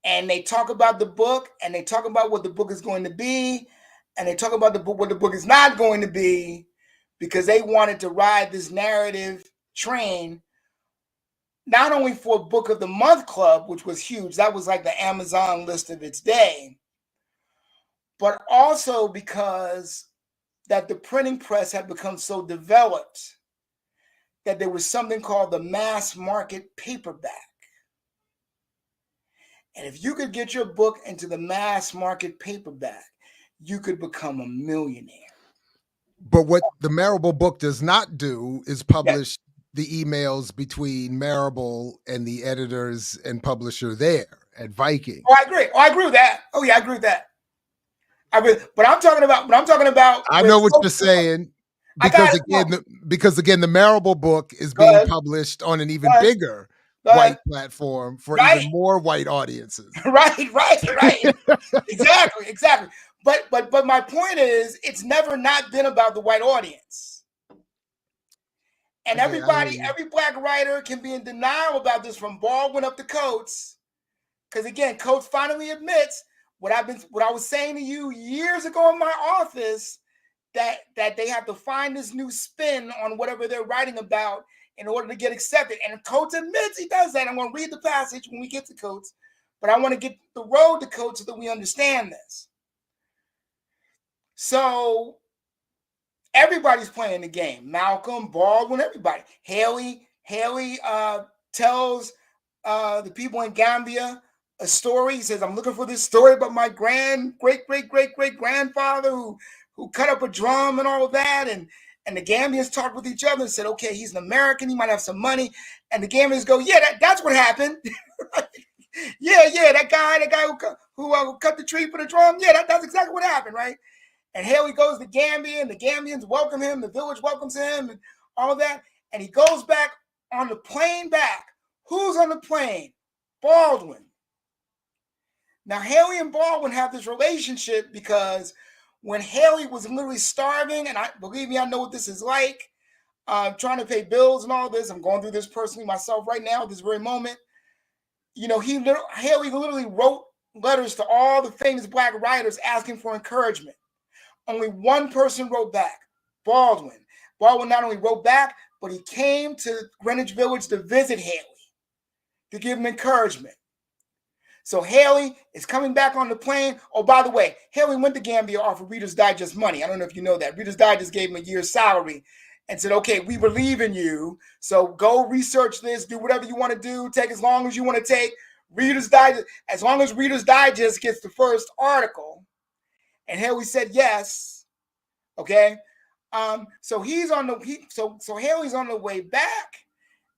And they talk about the book, and they talk about what the book is going to be, and they talk about what the book is not going to be, because they wanted to ride this narrative train, not only for Book of the Month Club, which was huge, that was like the Amazon list of its day, but also because that the printing press had become so developed that there was something called the mass market paperback. And if you could get your book into the mass market paperback, you could become a millionaire.
But what the Marable book does not do is publish
Yeah.
the emails between Marable and the editors and publisher there at Viking.
Oh, I agree. Oh, I agree with that. Oh, yeah, I agree with that. I agree. But I'm talking about.
I know what you're saying. Because again, the Marable book is being published on an even bigger white platform for even more white audiences.
Right. Exactly. But my point is, it's never not been about the white audience. And every black writer can be in denial about this, from Baldwin up to Coates. Because again, Coates finally admits what I was saying to you years ago in my office, that they have to find this new spin on whatever they're writing about in order to get accepted. And Coates admits he does that. I'm going to read the passage when we get to Coates, but I want to get the road to Coates so that we understand this. So everybody's playing the game. Malcolm, Baldwin, everybody. Haley tells the people in Gambia a story. He says, I'm looking for this story about my great-great-great-great-grandfather who cut up a drum and all of that. And the Gambians talked with each other and said, okay, he's an American. He might have some money. And the Gambians go, yeah, that's what happened. Yeah, that guy who cut the tree for the drum. Yeah, that's exactly what happened, right? And Haley goes to Gambia, and the Gambians welcome him. The village welcomes him and all that. And he goes back on the plane back. Who's on the plane? Baldwin. Now, Haley and Baldwin have this relationship because when Haley was literally starving, and believe me, I know what this is like, trying to pay bills and all this. I'm going through this personally myself right now at this very moment. You know, Haley literally wrote letters to all the famous black writers asking for encouragement. Only one person wrote back, Baldwin. Baldwin not only wrote back, but he came to Greenwich Village to visit Haley, to give him encouragement. So Haley is coming back on the plane. Oh, by the way, Haley went to Gambia off of Reader's Digest money. I don't know if you know that. Reader's Digest gave him a year's salary and said, okay, we believe in you. So go research this, do whatever you want to do, take as long as you want to take. Reader's Digest, as long as Reader's Digest gets the first article. And Haley said yes. Okay. So Haley's on the way back.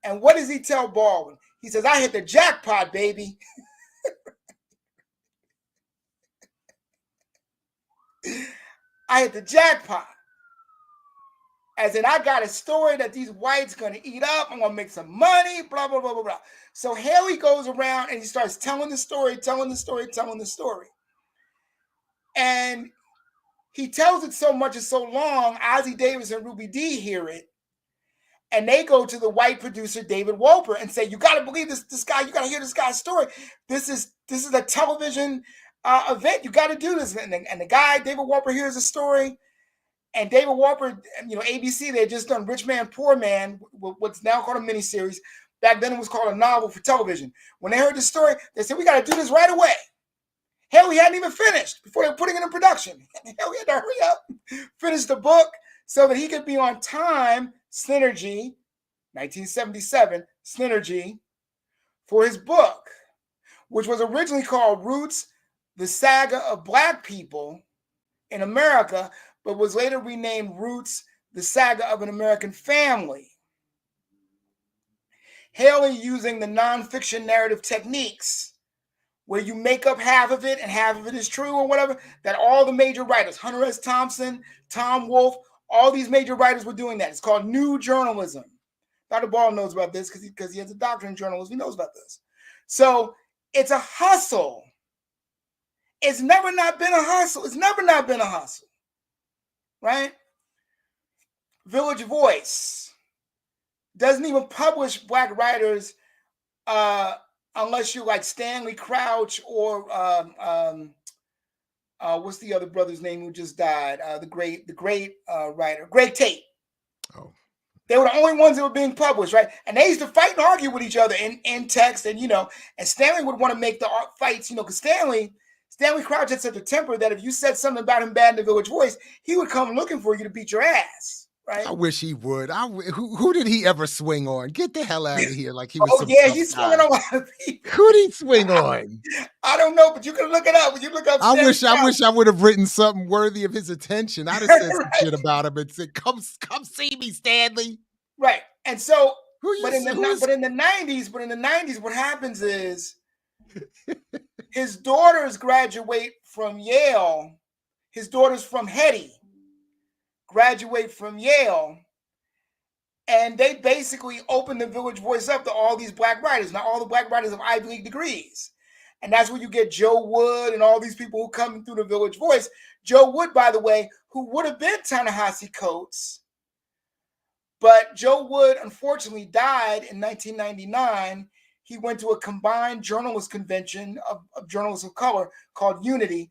And what does he tell Baldwin? He says, I hit the jackpot, baby. I hit the jackpot. As in, I got a story that these whites going to eat up. I'm going to make some money, blah, blah, blah, blah, blah. So Haley goes around and he starts telling the story. And he tells it so much and so long, Ozzie Davis and Ruby Dee hear it. And they go to the white producer, David Wolper, and say, you got to believe this guy. You got to hear this guy's story. This is a television event. You got to do this. And the guy, David Wolper, hears the story. And David Wolper, ABC, they had just done Rich Man, Poor Man, what's now called a miniseries. Back then it was called a novel for television. When they heard the story, they said, we got to do this right away. Haley hadn't even finished before they were putting it in production. Haley had to hurry up, finish the book so that he could be on time, Synergy, 1977, Synergy, for his book, which was originally called Roots, the Saga of Black People in America, but was later renamed Roots, the Saga of an American Family. Haley using the nonfiction narrative techniques where you make up half of it and half of it is true or whatever, that all the major writers, Hunter S. Thompson, Tom Wolfe, all these major writers were doing that. It's called new journalism. Dr. Ball knows about this because he has a doctorate in journalism. He knows about this. So it's a hustle. It's never not been a hustle. Right? Village Voice doesn't even publish black writers unless you're like Stanley Crouch or what's the other brother's name who just died? The great writer, Greg Tate. Oh. They were the only ones that were being published, right? And they used to fight and argue with each other in text, and and Stanley would want to make the fights, because Stanley Crouch had such a temper that if you said something about him bad in the Village Voice, he would come looking for you to beat your ass. right?
I wish he would. Who did he ever swing on? Get the hell out of here! Like he was
Oh
some
yeah,
tough
he's swinging
guy.
on a lot of people.
Who did he swing on?
I don't know, but you can look it up. When you look up Stanley
I
Crouch,
wish I would have written something worthy of his attention. I'd have said some
right?
shit about him and said, "Come see me, Stanley."
Right. And so,
Who
but
you?
in the
Who is?
but in the 90s, what happens is his daughters graduate from Yale. His daughters from Hetty graduate from Yale. And they basically open the Village Voice up to all these black writers. Now, all the black writers have Ivy League degrees. And that's where you get Joe Wood and all these people who come through the Village Voice. Joe Wood, by the way, who would have been Ta-Nehisi Coates. But Joe Wood, unfortunately, died in 1999. He went to a combined journalist convention of journalists of color called Unity.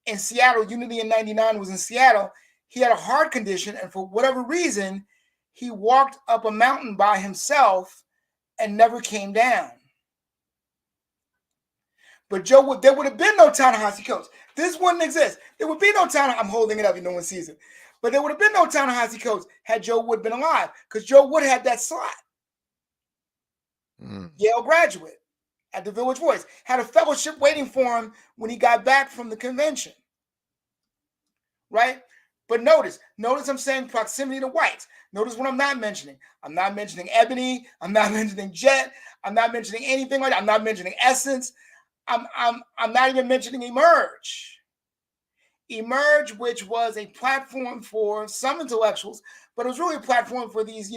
In Seattle, Unity in 99 was in Seattle. He had a heart condition, and for whatever reason, he walked up a mountain by himself and never came down. But Joe Wood, there would have been no Ta-Nehisi Coates. This wouldn't exist. There would be no Ta-Nehisi. I'm holding it up, no one sees it. But there would have been no Ta-Nehisi Coates had Joe Wood been alive, because Joe Wood had that slot. Yale graduate at the Village Voice, had a fellowship waiting for him when he got back from the convention. Right? But notice I'm saying proximity to whites. Notice what I'm not mentioning. I'm not mentioning Ebony. I'm not mentioning Jet. I'm not mentioning anything like that. I'm not mentioning Essence. I'm not even mentioning Emerge. Emerge, which was a platform for some intellectuals, but it was really a platform for these,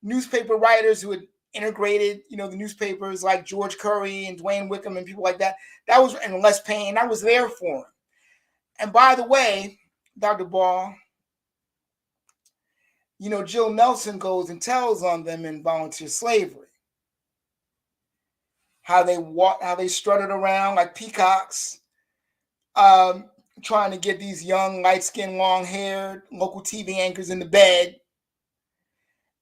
newspaper writers who had integrated, the newspapers like George Curry and Dwayne Wickham and people like that. That was, and Les Payne, that was there for him. And by the way, Dr. Ball, Jill Nelson goes and tells on them in Volunteer Slavery. How they strutted around like peacocks, trying to get these young, light-skinned, long-haired local TV anchors in the bed,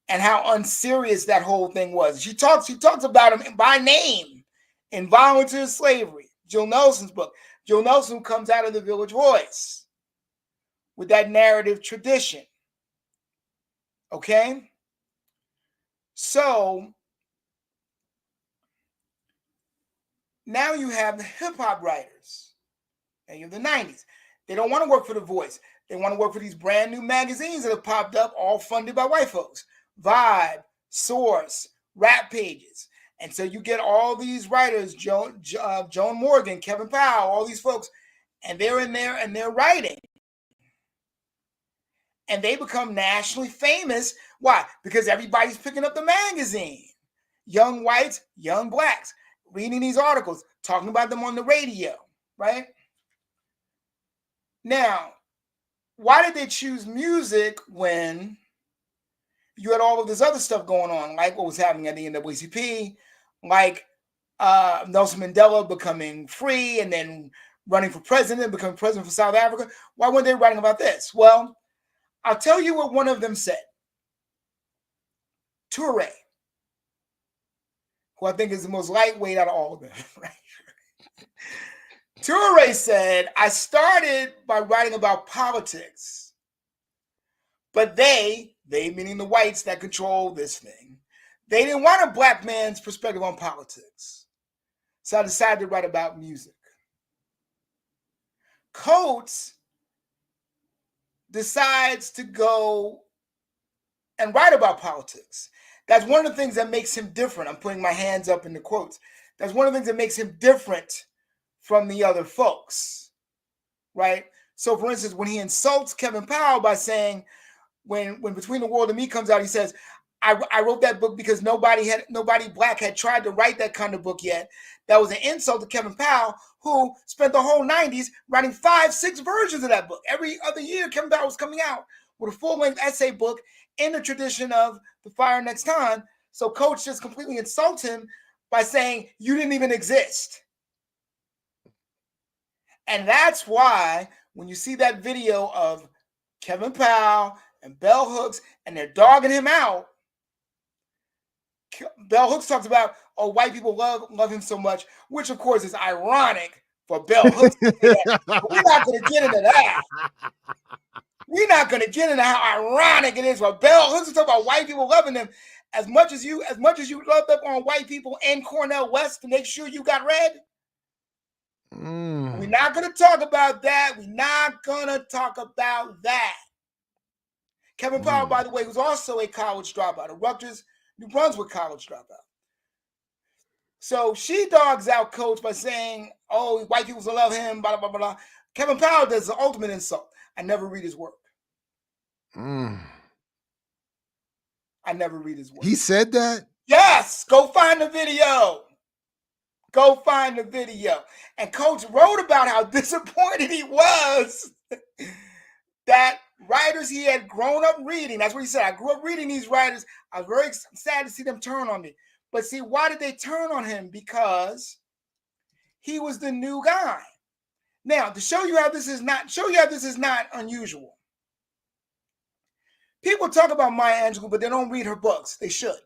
and how unserious that whole thing was. She talks about him by name in Volunteer Slavery, Jill Nelson's book. Jill Nelson comes out of the Village Voice with that narrative tradition. Okay? So now you have the hip-hop writers. And you have the 90s. They don't want to work for The Voice. They want to work for these brand new magazines that have popped up, all funded by white folks. Vibe, Source, Rap Pages. And so you get all these writers, Joan Morgan, Kevin Powell, all these folks, and they're in there and they're writing. And they become nationally famous. Why? Because everybody's picking up the magazine. Young whites, young blacks, reading these articles, talking about them on the radio, right? Now, why did they choose music when you had all of this other stuff going on, like what was happening at the NAACP, like Nelson Mandela becoming free and then running for president, becoming president for South Africa? Why weren't they writing about this? Well, I'll tell you what one of them said. Toure, who I think is the most lightweight out of all of them, right? Toure said, I started by writing about politics, but they meaning the whites that control this thing, they didn't want a black man's perspective on politics. So I decided to write about music. Coates decides to go and write about politics. That's one of the things that makes him different. I'm putting my hands up in the quotes. That's one of the things that makes him different from the other folks, right? So, for instance, when he insults Kevin Powell by saying, when Between the World and Me comes out, he says, I wrote that book because nobody black had tried to write that kind of book yet. That was an insult to Kevin Powell, who spent the whole 90s writing 5-6 versions of that book. Every other year, Kevin Powell was coming out with a full-length essay book in the tradition of The Fire Next Time. So Coach just completely insults him by saying, you didn't even exist. And that's why when you see that video of Kevin Powell and Bell Hooks and they're dogging him out, Bell Hooks talks about, oh, white people love him so much, which of course is ironic for Bell Hooks to say that. But we're not going to get into that. We we're not going to get into how ironic it is for Bell Hooks to talk about white people loving them as much as you loved up on white people in Cornell West to make sure you got read. We're not going to talk about that. We're not going to talk about that. Kevin Powell, by the way, was also a college dropout, a Rutgers, New Brunswick college dropout. So she dogs out Coach by saying, oh, white people will love him, blah, blah, blah, blah. Kevin Powell does the ultimate insult. I never read his work. I never read his work.
He said that?
Yes. Go find the video. Go find the video. And Coach wrote about how disappointed he was that writers he had grown up reading. That's what he said. I grew up reading these writers. I was very sad to see them turn on me. But see, why did they turn on him? Because he was the new guy. Now, to show you how this is not unusual. People talk about Maya Angelou, but they don't read her books. They should.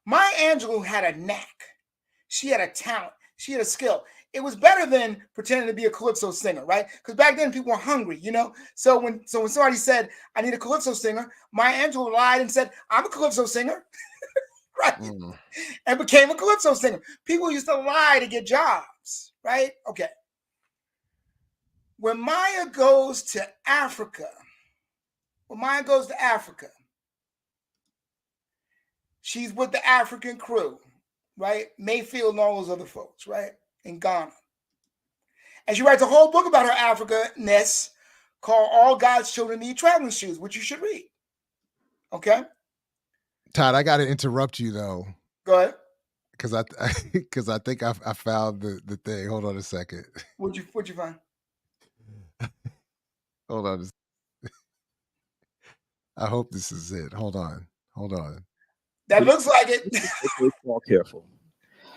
Maya Angelou had a knack. She had a talent. She had a skill. It was better than pretending to be a calypso singer, right? Because back then people were hungry, you know? So when somebody said, I need a calypso singer, Maya Angelou lied and said, I'm a calypso singer, right? And became a calypso singer. People used to lie to get jobs, right? Okay. When Maya goes to Africa, she's with the African crew, right? Mayfield and all those other folks, right? In Ghana. And she writes a whole book about her Africa-ness called All God's Children Need Traveling Shoes, which you should read. Okay?
Todd, I got to interrupt you, though.
Go ahead.
Because I think I found the thing. Hold on a second.
What'd you find?
Hold on. I hope this is it. Hold on.
That looks like it.
Be careful.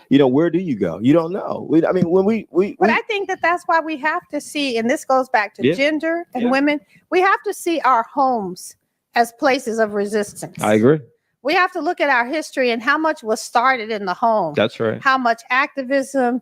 You know, where do you go? You don't know. I mean, when we
But I think that's why we have to see, and this goes back to gender and women, we have to see our homes as places of resistance.
I agree.
We have to look at our history and how much was started in the home.
That's right.
How much activism,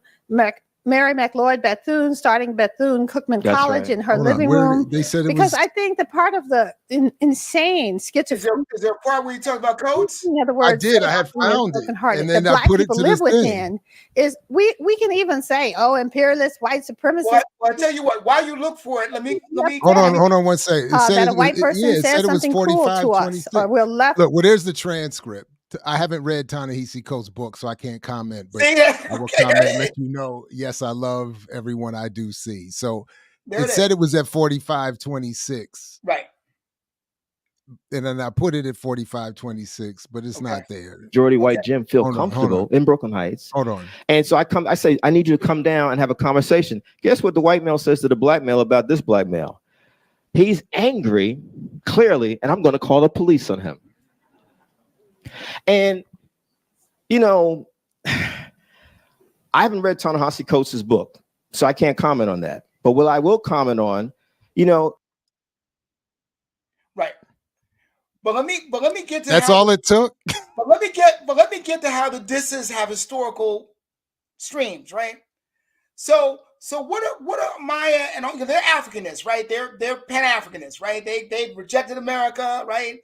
Mary McLeod Bethune starting Bethune-Cookman College in her living room.
They said
because I think the part of the insane schizophrenia.
Is there a part where you talk about codes?
In other words,
I did. I had found it. And then I put it to this thing.
Is we can even say, oh, imperialist white supremacists.
Well, I tell you what, while you look for it, let me
hold on one second.
That a white person says something cruel to us, or we're left.
Look, well, there's the transcript. I haven't read Ta-Nehisi Coates' book, so I can't comment. But I will comment and let you know, yes, I love everyone I do see. So it said it was at 45:26.
Right.
And then I put it at 45:26, but it's not there.
Majority white Jim feel comfortable in Brooklyn Heights.
Hold on.
And so I say, I need you to come down and have a conversation. Guess what the white male says to the black male about this black male? He's angry, clearly, and I'm going to call the police on him. And, you know, I haven't read Ta-Nehisi Coates' book, so I can't comment on that. But what I will comment on, you know.
Right. But let me get to
that's all it took.
But let me get to how the disses have historical streams, right? So what are Maya and they're Africanists, right? They're Pan-Africanists, right? They rejected America, right?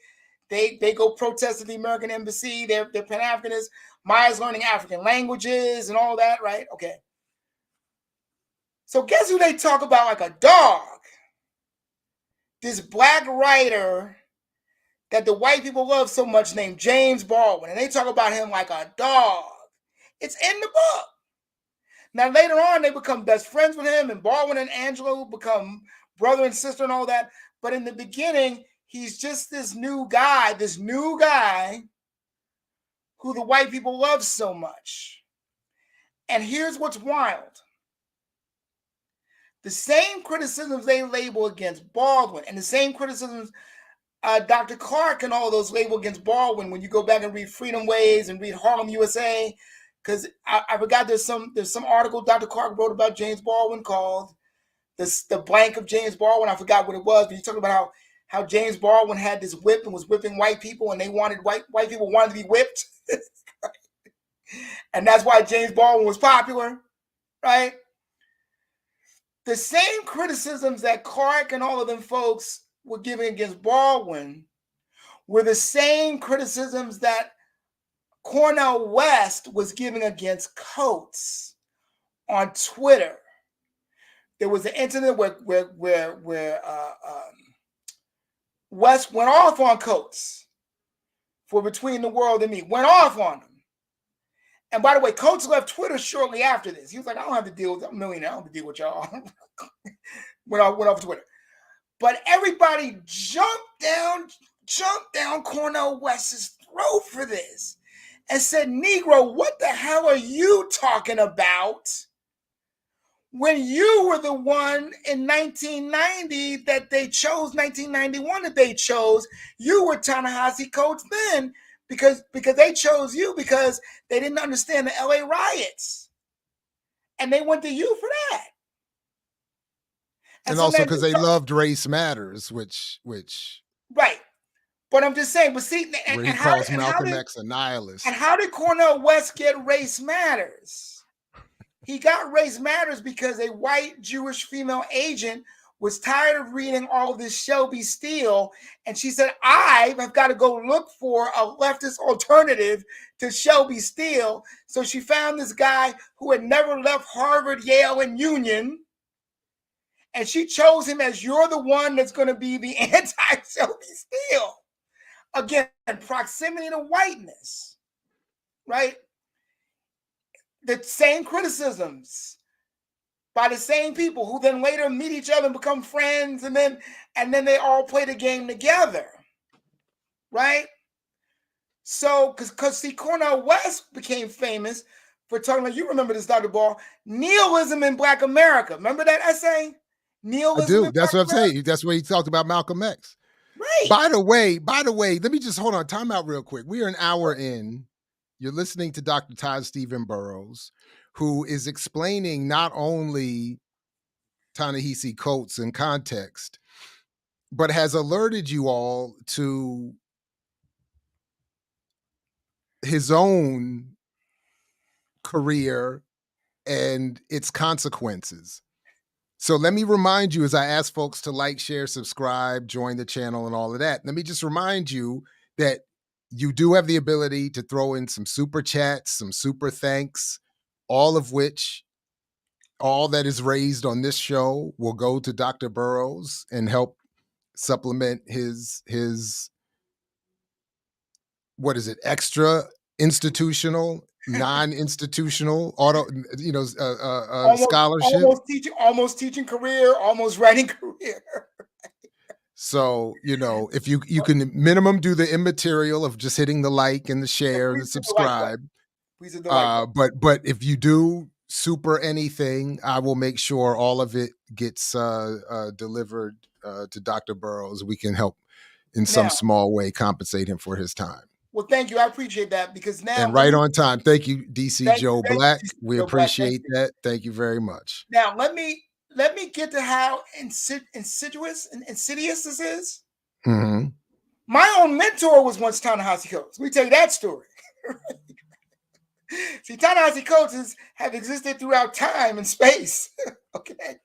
They go protest at the American embassy. They're Pan-Africanists. Maya's learning African languages and all that, right? Okay. So guess who they talk about like a dog? This black writer that the white people love so much named James Baldwin. And they talk about him like a dog. It's in the book. Now, later on, they become best friends with him, and Baldwin and Angelou become brother and sister and all that. But in the beginning, he's just this new guy who the white people love so much. And here's what's wild. The same criticisms they label against Baldwin and the same criticisms Dr. Clark and all those label against Baldwin when you go back and read Freedom Ways and read Harlem, USA, because I forgot there's some article Dr. Clark wrote about James Baldwin called the blank of James Baldwin. I forgot what it was, but you talk about how James Baldwin had this whip and was whipping white people, and they wanted white people wanted to be whipped. And that's why James Baldwin was popular, right? The same criticisms that Clark and all of them folks were giving against Baldwin were the same criticisms that Cornel West was giving against Coates on Twitter. There was an incident where West went off on Coates for Between the World and Me, went off on him. And by the way, Coates left Twitter shortly after this. He was like, I don't have to deal with, I'm a millionaire, I don't have to deal with y'all. went off Twitter. But everybody jumped down Cornel West's throat for this and said, Negro, what the hell are you talking about? When you were the one in 1990 that they chose, 1991 that they chose, you were Ta-Nehisi Coates then because they chose you because they didn't understand the LA riots. And they went to you for that.
And so also because they loved Race Matters, which
right. But I'm just saying, but see,
where he calls Malcolm X a nihilist.
And how did Cornel West get Race Matters? He got Race Matters because a white Jewish female agent was tired of reading all of this Shelby Steele. And she said, I have got to go look for a leftist alternative to Shelby Steele. So she found this guy who had never left Harvard, Yale, and Union. And she chose him as you're the one that's going to be the anti-Shelby Steele. Again, proximity to whiteness, right? The same criticisms by the same people who then later meet each other and become friends, and then they all play the game together, right? So, because see, Cornel West became famous for talking about, you remember this, Dr. Ball, nihilism in Black America. Remember that essay? Nihilism.
I do. That's what I'm saying. That's where he talked about Malcolm X.
Right.
By the way, let me just hold on. Time out real quick. We are an hour in. You're listening to Dr. Todd Stephen Burroughs, who is explaining not only Ta-Nehisi Coates in context, but has alerted you all to his own career and its consequences. So let me remind you, as I ask folks to like, share, subscribe, join the channel and all of that, let me just remind you that you do have the ability to throw in some super chats, some super thanks, all that is raised on this show will go to Dr. Burroughs and help supplement his what is it, extra institutional, non-institutional scholarship.
Almost teaching career, almost writing career.
So, if you can minimum do the immaterial of just hitting the like and the share and the subscribe. But if you do super anything, I will make sure all of it gets delivered to Dr. Burroughs. We can help in some small way compensate him for his time.
Well, thank you. I appreciate that because now
and right on time. Thank you, DC Joe Black. We appreciate that. Thank you very much.
Now let me get to how insidious this is.
Mm-hmm.
My own mentor was once Ta-Nehisi Coates. Let me tell you that story. See, Ta-Nehisi Coates have existed throughout time and space. Okay.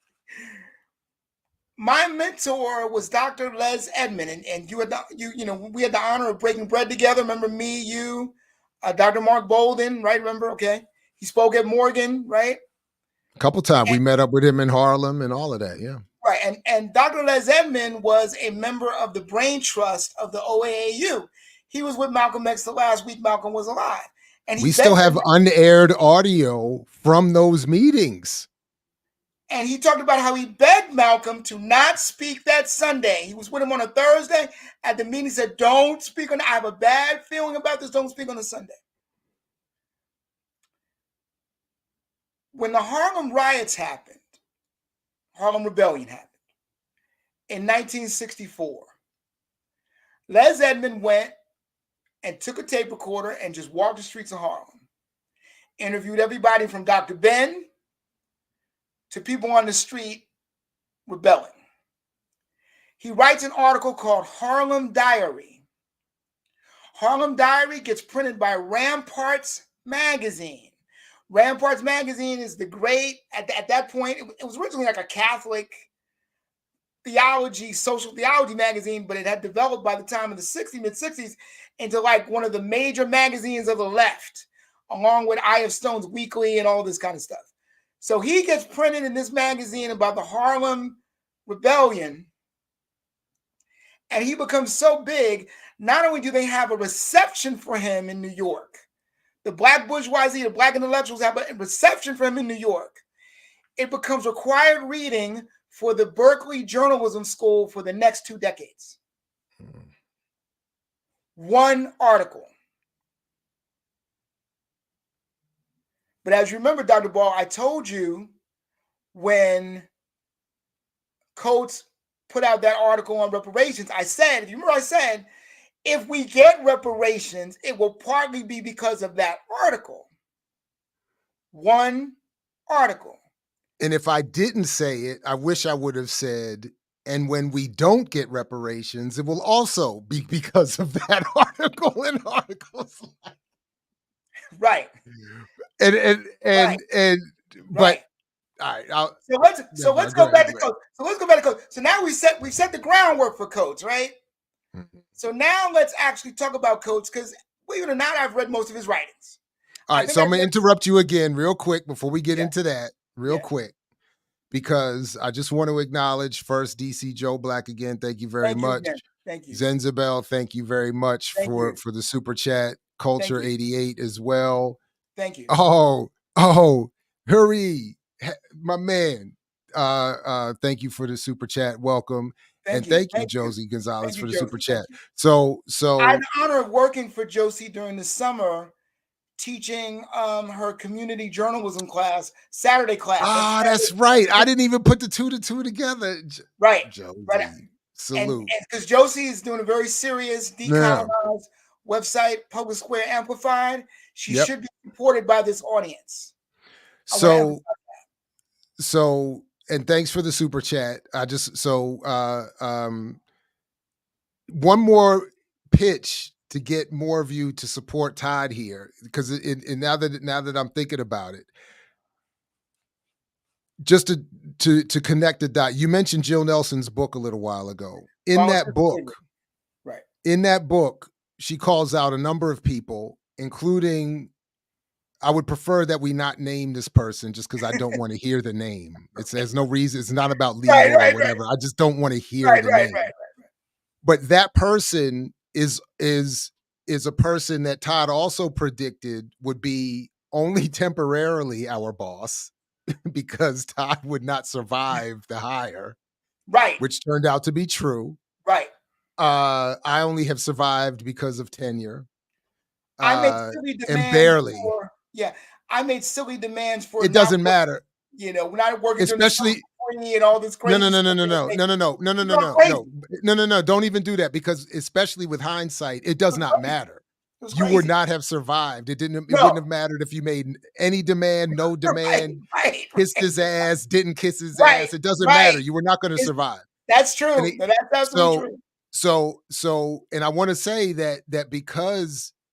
My mentor was Dr. Les Edmond, and we had the honor of breaking bread together. Remember me, you, Dr. Mark Bolden, right? Remember? Okay. He spoke at Morgan, right?
A couple times we met up with him in Harlem and all of that, yeah.
Right, and Dr. Les Edmond was a member of the Brain Trust of the OAAU. He was with Malcolm X the last week Malcolm was alive. And
we still have unaired audio from those meetings.
And he talked about how he begged Malcolm to not speak that Sunday. He was with him on a Thursday. At the meeting, he said, don't speak on I have a bad feeling about this. Don't speak on a Sunday. When the Harlem riots happened, Harlem Rebellion happened in 1964, Les Edmond went and took a tape recorder and just walked the streets of Harlem, interviewed everybody from Dr. Ben to people on the street rebelling. He writes an article called Harlem Diary. Harlem Diary gets printed by Ramparts Magazine. Ramparts Magazine is the great, at that point, it was originally like a Catholic theology, social theology magazine, but it had developed by the time of the mid-60s into like one of the major magazines of the left, along with Eye of Stone's Weekly and all this kind of stuff. So he gets printed in this magazine about the Harlem Rebellion, and he becomes so big, not only do they have a reception for him in New York, the black bourgeoisie, the black intellectuals have a reception for him in New York, it becomes required reading for the Berkeley Journalism School for the next 2 decades. One article. But as you remember, Dr. Ball, I told you when Coates put out that article on reparations, I said, if you remember, I said, if we get reparations, it will partly be because of that article. One article.
And if I didn't say it, I wish I would have said, and when we don't get reparations, it will also be because of that article and articles.
Right.
But
right.
All right.
So let's go back to Coates. So now we set the groundwork for Coates, right? Mm-hmm. So now let's actually talk about Coates, because believe it or not, I've read most of his writings.
All right, so I'm gonna interrupt you again real quick before we get into that, quick, because I just want to acknowledge first DC Joe Black again. Thank you very much.
Thank you.
Zenzabel, thank you very much for the super chat. Culture 88 as well.
Thank you.
Oh, hurry, my man. Thank you for the super chat. Welcome. Thank you, Josie Gonzalez, for the super chat. So
I had the honor of working for Josie during the summer, teaching her community journalism class, Saturday class.
Ah, that's right. I didn't even put the two together.
Right.
Josie,
right.
Salute.
Because Josie is doing a very serious decolonized website, Public Square Amplified. She should be supported by this audience.
So, and thanks for the super chat. One more pitch to get more of you to support Todd here, because now that I'm thinking about it, just to connect the dot. You mentioned Jill Nelson's book a little while ago. In that book, she calls out a number of people, including, I would prefer that we not name this person just because I don't want to hear the name. There's no reason. It's not about legal or whatever. I just don't want to hear the name. But that person is a person that Todd also predicted would be only temporarily our boss, because Todd would not survive the hire.
Right.
Which turned out to be true.
Right.
I only have survived because of tenure.
I made silly demands
and barely.
I made silly demands for.
It doesn't matter.
You know, when I working,
especially
and all this crazy.
No. Don't even do that, because especially with hindsight, it does not matter. You would not have survived. It wouldn't have mattered if you made any demand, no demand, kissed his ass, didn't kiss his ass. It doesn't matter. You were not going to survive.
That's true. That's absolutely true.
So, and I want to say that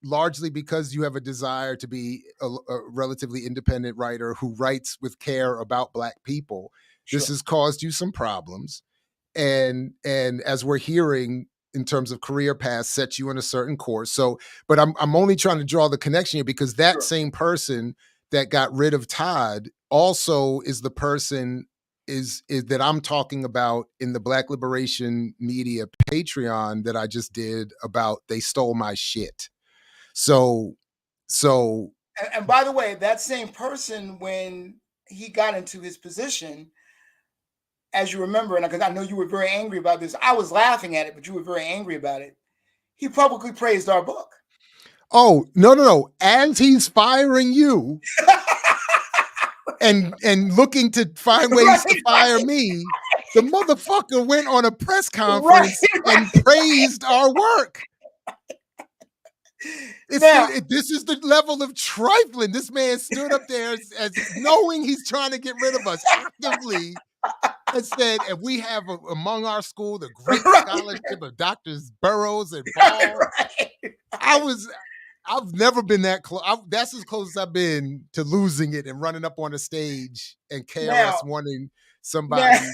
largely because you have a desire to be a relatively independent writer who writes with care about Black people, this has caused you some problems. And as we're hearing, in terms of career paths, sets you on a certain course. So, but I'm only trying to draw the connection here, because that same person that got rid of Todd also is the person is that I'm talking about in the Black Liberation Media Patreon that I just did about they stole my shit. So
and by the way, that same person, when he got into his position, as you remember, and because I know you were very angry about this, I was laughing at it, but you were very angry about it. He publicly praised our book.
Oh, no. As he's firing you and looking to find ways to fire me, the motherfucker went on a press conference and praised our work. This is the level of trifling. This man stood up there as knowing he's trying to get rid of us actively, and said, and we have among our school the great scholarship of Doctors Burroughs and Paul. I've never been that close. That's as close as I've been to losing it and running up on a stage and KRS wanting somebody's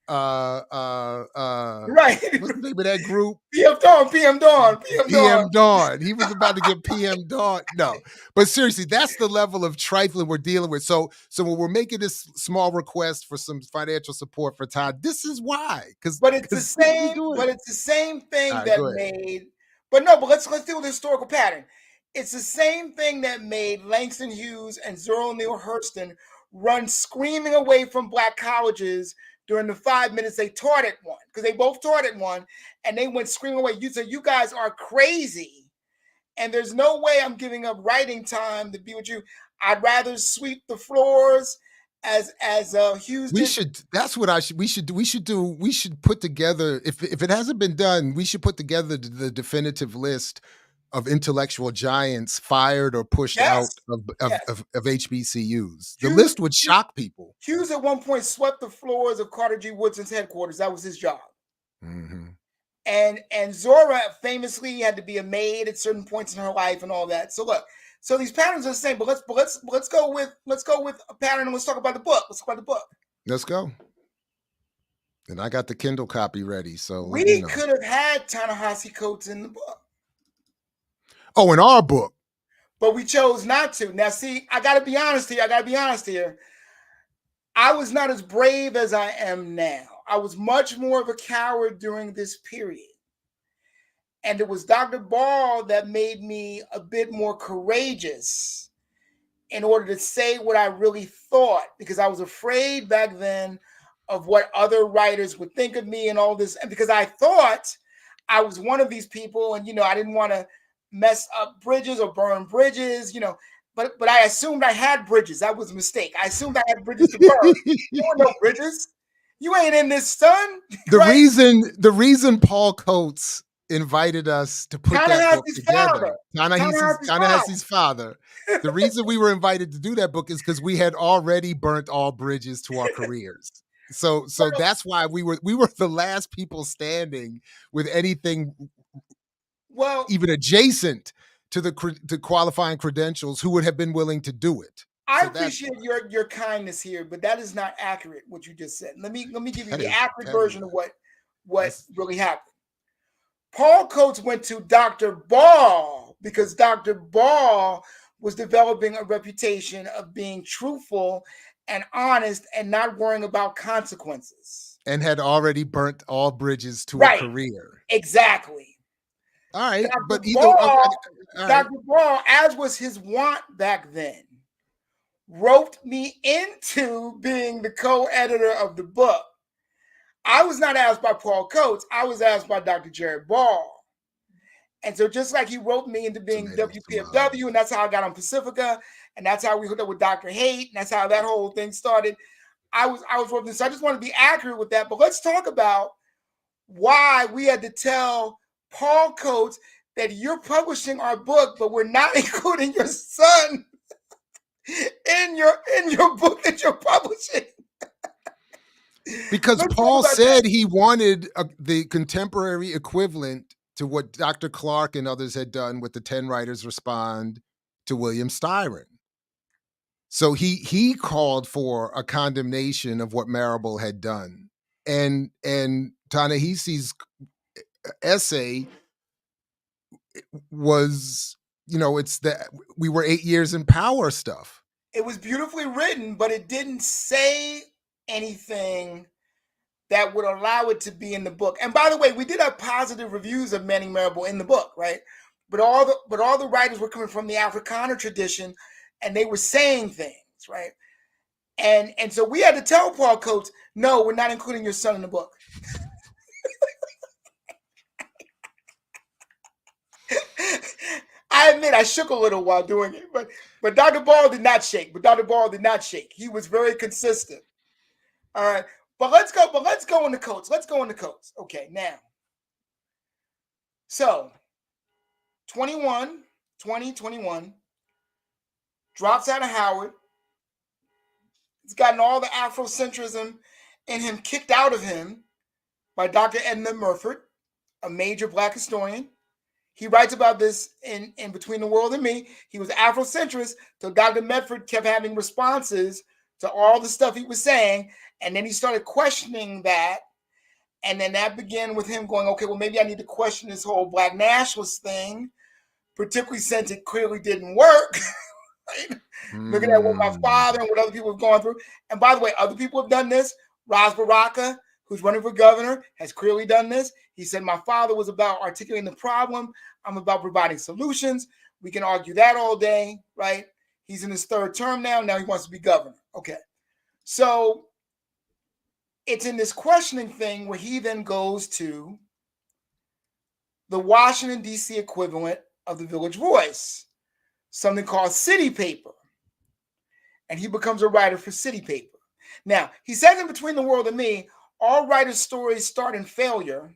Right.
What's the name of that group?
PM Dawn, PM Dawn, PM Dawn.
PM Dawn. He was about to get PM Dawn. No, but seriously, that's the level of trifling we're dealing with. So when we're making this small request for some financial support for Todd, this is why.
But it's the same. But it's the same thing that made. But no. But let's deal with the historical pattern. It's the same thing that made Langston Hughes and Zora Neale Hurston run screaming away from black colleges during the 5 minutes they taught at one, because they both taught at one, and they went screaming away. You said, you guys are crazy, and there's no way I'm giving up writing time to be with you. I'd rather sweep the floors as Hughes
we
did.
should. That's what we should do. We should put together, if it hasn't been done, we should put together the definitive list of intellectual giants fired or pushed out of HBCUs. The list would shock people.
Hughes at one point swept the floors of Carter G. Woodson's headquarters. That was his job.
Mm-hmm.
And Zora famously had to be a maid at certain points in her life and all that. So look, so these patterns are the same. But let's go with a pattern, and let's talk about the book. Let's talk about the book.
Let's go. And I got the Kindle copy ready. So
we could have had Ta-Nehisi quotes in the book.
Oh, in our book.
But we chose not to. Now, see, I got to be honest here. I was not as brave as I am now. I was much more of a coward during this period. And it was Dr. Ball that made me a bit more courageous in order to say what I really thought, because I was afraid back then of what other writers would think of me and all this. And because I thought I was one of these people, and, I didn't want to mess up bridges or burn bridges, but I assumed I had bridges. That was a mistake. I assumed I had bridges to burn. There were no bridges. You ain't in this, son.
The reason Paul Coates invited us to put that book together, Ta-Nehisi's father. The reason we were invited to do that book is because we had already burnt all bridges to our careers. So that's why we were the last people standing with anything even adjacent to the qualifying credentials who would have been willing to do it.
I appreciate your kindness here, but that is not accurate what you just said. Let me give you the accurate version of what really happened. Paul Coates went to Dr. Ball because Dr. Ball was developing a reputation of being truthful and honest and not worrying about consequences.
And had already burnt all bridges to a career.
Exactly.
All right,
Dr. Ball, as was his wont back then, wrote me into being the co-editor of the book. I was not asked by Paul Coates. I was asked by Dr. Jared Ball. And so just like he wrote me into being WPFW, and that's how I got on Pacifica, and that's how we hooked up with Dr. Haight, and that's how that whole thing started. I was working. So I just want to be accurate with that. But let's talk about why we had to tell Paul Coates that you're publishing our book, but we're not including your son in your book that you're publishing.
Because Paul said he wanted the contemporary equivalent to what Dr. Clark and others had done with the 10 Writers Respond to William Styron. So he called for a condemnation of what Marable had done. And Ta-Nehisi's essay was, it's that we were 8 years in power stuff.
It was beautifully written, but it didn't say anything that would allow it to be in the book. And by the way, we did have positive reviews of Manning Marable in the book, right? But all the writers were coming from the Afrikaner tradition, and they were saying things, right? And so we had to tell Paul Coates, no, we're not including your son in the book. I admit I shook a little while doing it, but Dr. Ball did not shake. He was very consistent. All right. But let's go into Coates. Okay, now. So 2021, drops out of Howard. He's gotten all the Afrocentrism in him kicked out of him by Dr. Edmund Murford, a major Black historian. He writes about this in Between the World and Me. He was Afrocentrist, so Dr. Medford kept having responses to all the stuff he was saying, And then he started questioning that. And then that began with him going, okay, well, maybe I need to question this whole black nationalist thing, particularly since it clearly didn't work. Right? Looking at what my father and what other people have gone through. And by the way, other people have done this. Ras Baraka, who's running for governor, has clearly done this. He said, my father was about articulating the problem. I'm about providing solutions. We can argue that all day, right? He's in his third term now. Now he wants to be governor. Okay. So it's in this questioning thing where he then goes to the Washington, D.C. equivalent of the Village Voice, something called City Paper. And he becomes a writer for City Paper. Now, he says in Between the World and Me, all writers' stories start in failure.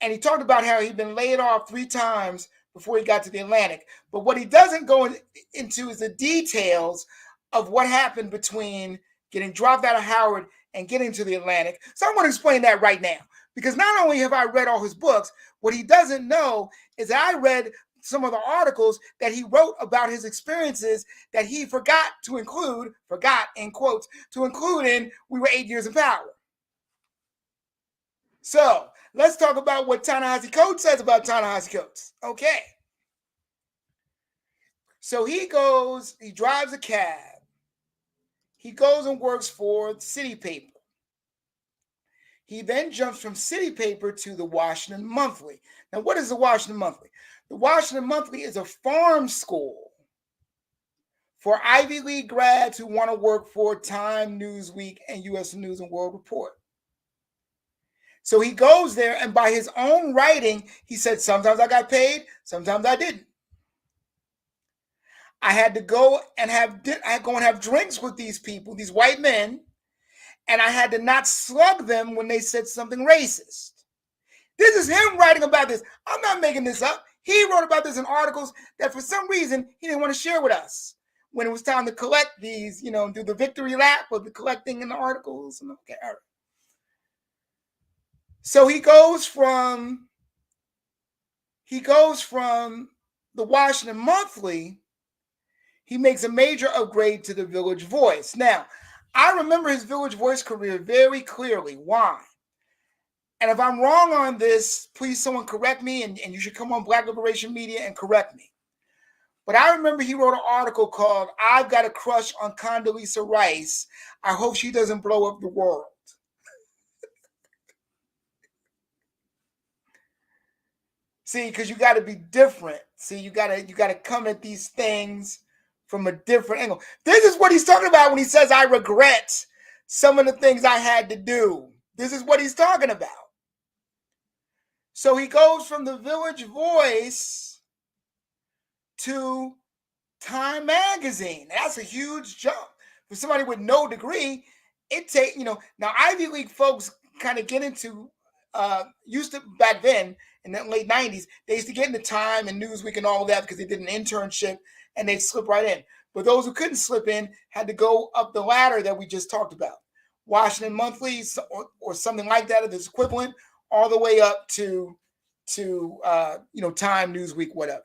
And he talked about how he'd been laid off 3 times before he got to the Atlantic. But what he doesn't go into is the details of what happened between getting dropped out of Howard and getting to the Atlantic. So I'm going to explain that right now. Because not only have I read all his books, what he doesn't know is that I read some of the articles that he wrote about his experiences that he forgot in quotes, to include in We Were 8 Years in Power. So let's talk about what Ta-Nehisi Coates says about Ta-Nehisi Coates. Okay. So he drives a cab. He goes and works for City Paper. He then jumps from City Paper to the Washington Monthly. Now, what is the Washington Monthly? The Washington Monthly is a farm school for Ivy League grads who want to work for Time, Newsweek, and U.S. News and World Report. So he goes there, and by his own writing, he said, sometimes I got paid, sometimes I didn't. I had to go and have drinks with these people, these white men, and I had to not slug them when they said something racist. This is him writing about this. I'm not making this up. He wrote about this in articles that for some reason he didn't want to share with us when it was time to collect these, do the victory lap of the collecting in the articles. Okay, all right. So he goes from the Washington Monthly. He makes a major upgrade to the Village Voice. Now, I remember his Village Voice career very clearly. Why? And if I'm wrong on this, please someone correct me, and you should come on Black Liberation Media and correct me. But I remember he wrote an article called, I've Got a Crush on Condoleezza Rice. I hope she doesn't blow up the world. See, because you got to be different. See, you got to come at these things from a different angle. This is what he's talking about when he says, I regret some of the things I had to do. This is what he's talking about. So he goes from the Village Voice to Time Magazine. That's a huge jump. For somebody with no degree, now Ivy League folks kind of get into, used to back then in the late 90s, they used to get into Time and Newsweek and all of that because they did an internship and they'd slip right in. But those who couldn't slip in had to go up the ladder that we just talked about. Washington Monthly or something like that, or this equivalent, all the way up to Time, Newsweek, whatever.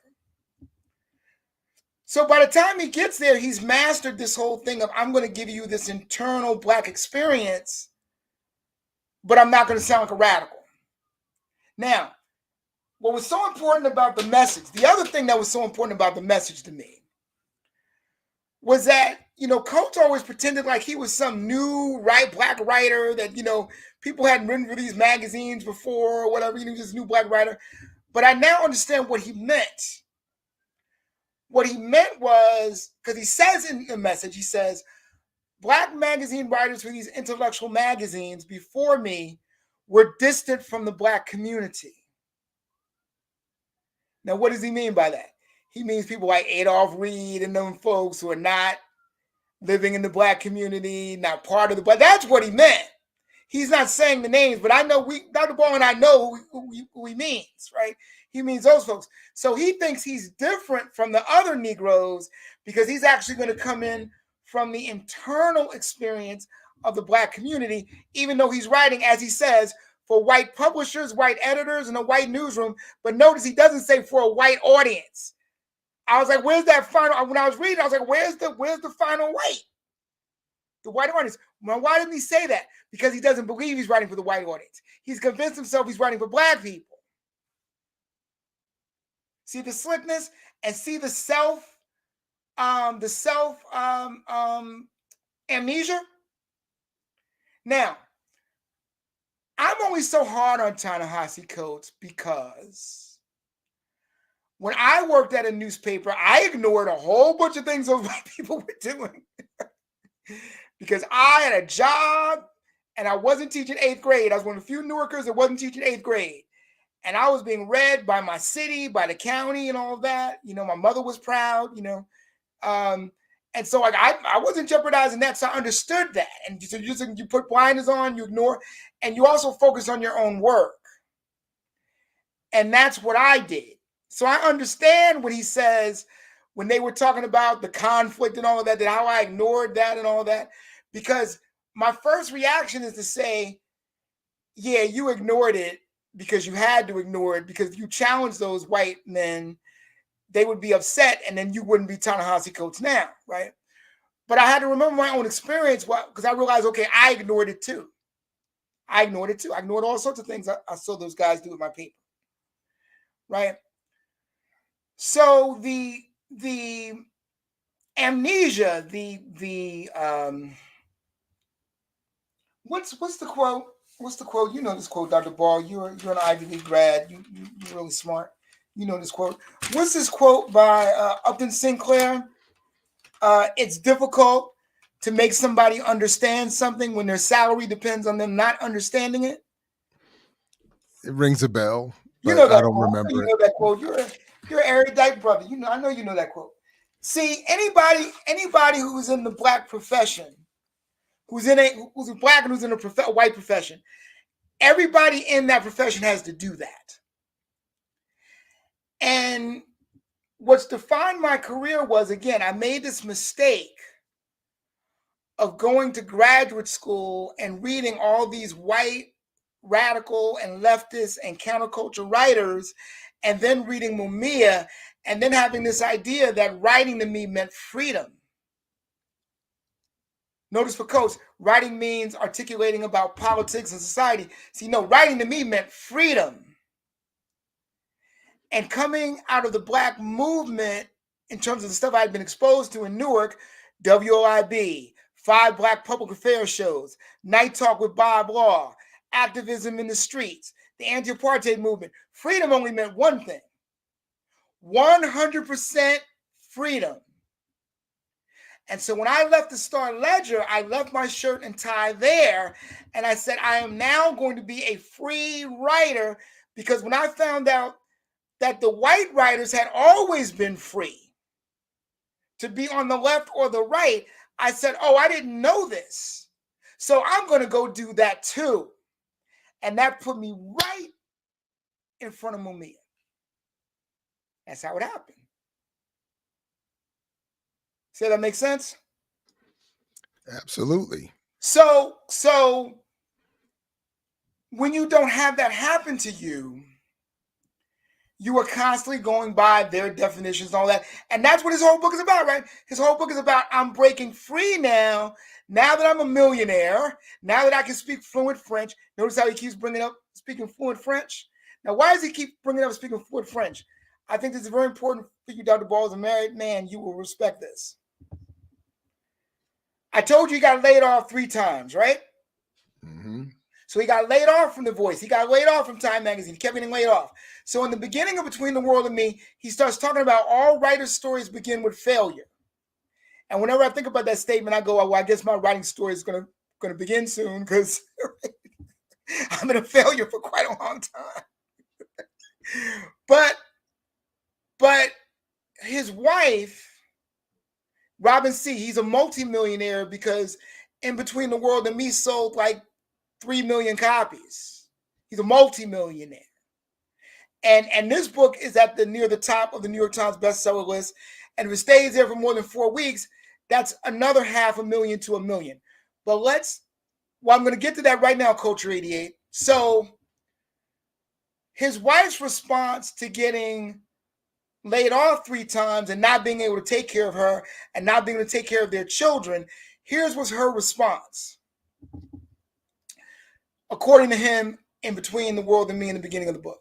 So by the time he gets there, he's mastered this whole thing of, I'm going to give you this internal Black experience, but I'm not going to sound like a radical. Now, what was so important about the message, the other thing that was so important about the message to me was that, Coates always pretended like he was some new Black writer that, people hadn't written for these magazines before or whatever, just new Black writer. But I now understand what he meant. What he meant was, because he says in the message, he says, Black magazine writers for these intellectual magazines before me were distant from the Black community. Now, what does he mean by that? He means people like Adolph Reed and them folks who are not living in the Black community, not part of the Black. That's what he meant. He's not saying the names, but I know Dr. Ball and I know who he means, right? He means those folks. So he thinks he's different from the other Negroes because he's actually going to come in from the internal experience of the Black community, even though he's writing, as he says, for white publishers, white editors, and a white newsroom. But notice he doesn't say for a white audience. I was like, where's that final? When I was reading, I was like, where's the final white? The white audience. Well, why didn't he say that? Because he doesn't believe he's writing for the white audience. He's convinced himself he's writing for black people. See the slickness and see the self amnesia. Now, I'm only so hard on Ta-Nehisi Coates because when I worked at a newspaper, I ignored a whole bunch of things those white people were doing because I had a job and I wasn't teaching 8th grade. I was one of the few Newarkers that wasn't teaching 8th grade. And I was being read by my city, by the county and all of that. You know, my mother was proud, you know. And so like I wasn't jeopardizing that, so I understood that. And so you put blinders on, you ignore, and you also focus on your own work. And that's what I did. So I understand when he says, when they were talking about the conflict and all of that how I ignored that and all that, because my first reaction is to say, yeah, you ignored it because you had to ignore it, because if you challenged those white men, they would be upset, and then you wouldn't be Ta-Nehisi Coates now, right? But I had to remember my own experience because I realized, okay, I ignored it too. I ignored it too. I ignored all sorts of things I saw those guys do with my paper, right? So the amnesia, what's the quote? What's the quote? You know this quote, Dr. Ball. You're an Ivy League grad. You're really smart. You know this quote. What's this quote by Upton Sinclair? It's difficult to make somebody understand something when their salary depends on them not understanding it.
It rings a bell, but
you know that
I don't
quote.
remember
You
it.
know that quote. You're an erudite brother. You know, I know you know that quote. See, anybody who's in the black profession, who's a black and who's in a white profession, everybody in that profession has to do that. And what's defined my career was, again, I made this mistake of going to graduate school and reading all these white radical and leftist and counterculture writers, and then reading Mumia, and then having this idea that writing to me meant freedom. Notice for Coates, writing means articulating about politics and society. See, no, writing to me meant freedom. And coming out of the black movement, in terms of the stuff I had been exposed to in Newark, WOIB, 5 Black Public Affairs shows, Night Talk with Bob Law, activism in the streets, the anti-apartheid movement, freedom only meant one thing: 100% freedom. And so when I left the Star-Ledger, I left my shirt and tie there, and I said, I am now going to be a free writer, because when I found out that the white writers had always been free to be on the left or the right, I said, oh, I didn't know this. So I'm going to go do that too. And that put me right in front of Mumia. That's how it happened. See how that makes sense?
Absolutely.
So when you don't have that happen to you, you are constantly going by their definitions and all that. And that's what his whole book is about, right? His whole book is about, I'm breaking free now that I'm a millionaire, now that I can speak fluent French. Notice how he keeps bringing up speaking fluent French. Now, why does he keep bringing up speaking fluent French? I think this is very important for you, Dr. Ball. As a married man, you will respect this. I told you he got laid off 3 times, right?
Mm-hmm.
So he got laid off from The Voice. He got laid off from Time Magazine. He kept getting laid off. So in the beginning of Between the World and Me, he starts talking about all writers' stories begin with failure. And whenever I think about that statement, I go, oh, well, I guess my writing story is going to begin soon, because I've been a failure for quite a long time. But his wife, Robin C., he's a multimillionaire because In Between the World and Me sold like 3 million copies. He's a multimillionaire. And this book is near the top of the New York Times bestseller list. And if it stays there for more than 4 weeks, that's another 500,000 to 1 million. But I'm going to get to that right now, Culture 88. So his wife's response to getting laid off 3 times and not being able to take care of her and not being able to take care of their children, here's what's her response. according to him, in between the world and me in the beginning of the book.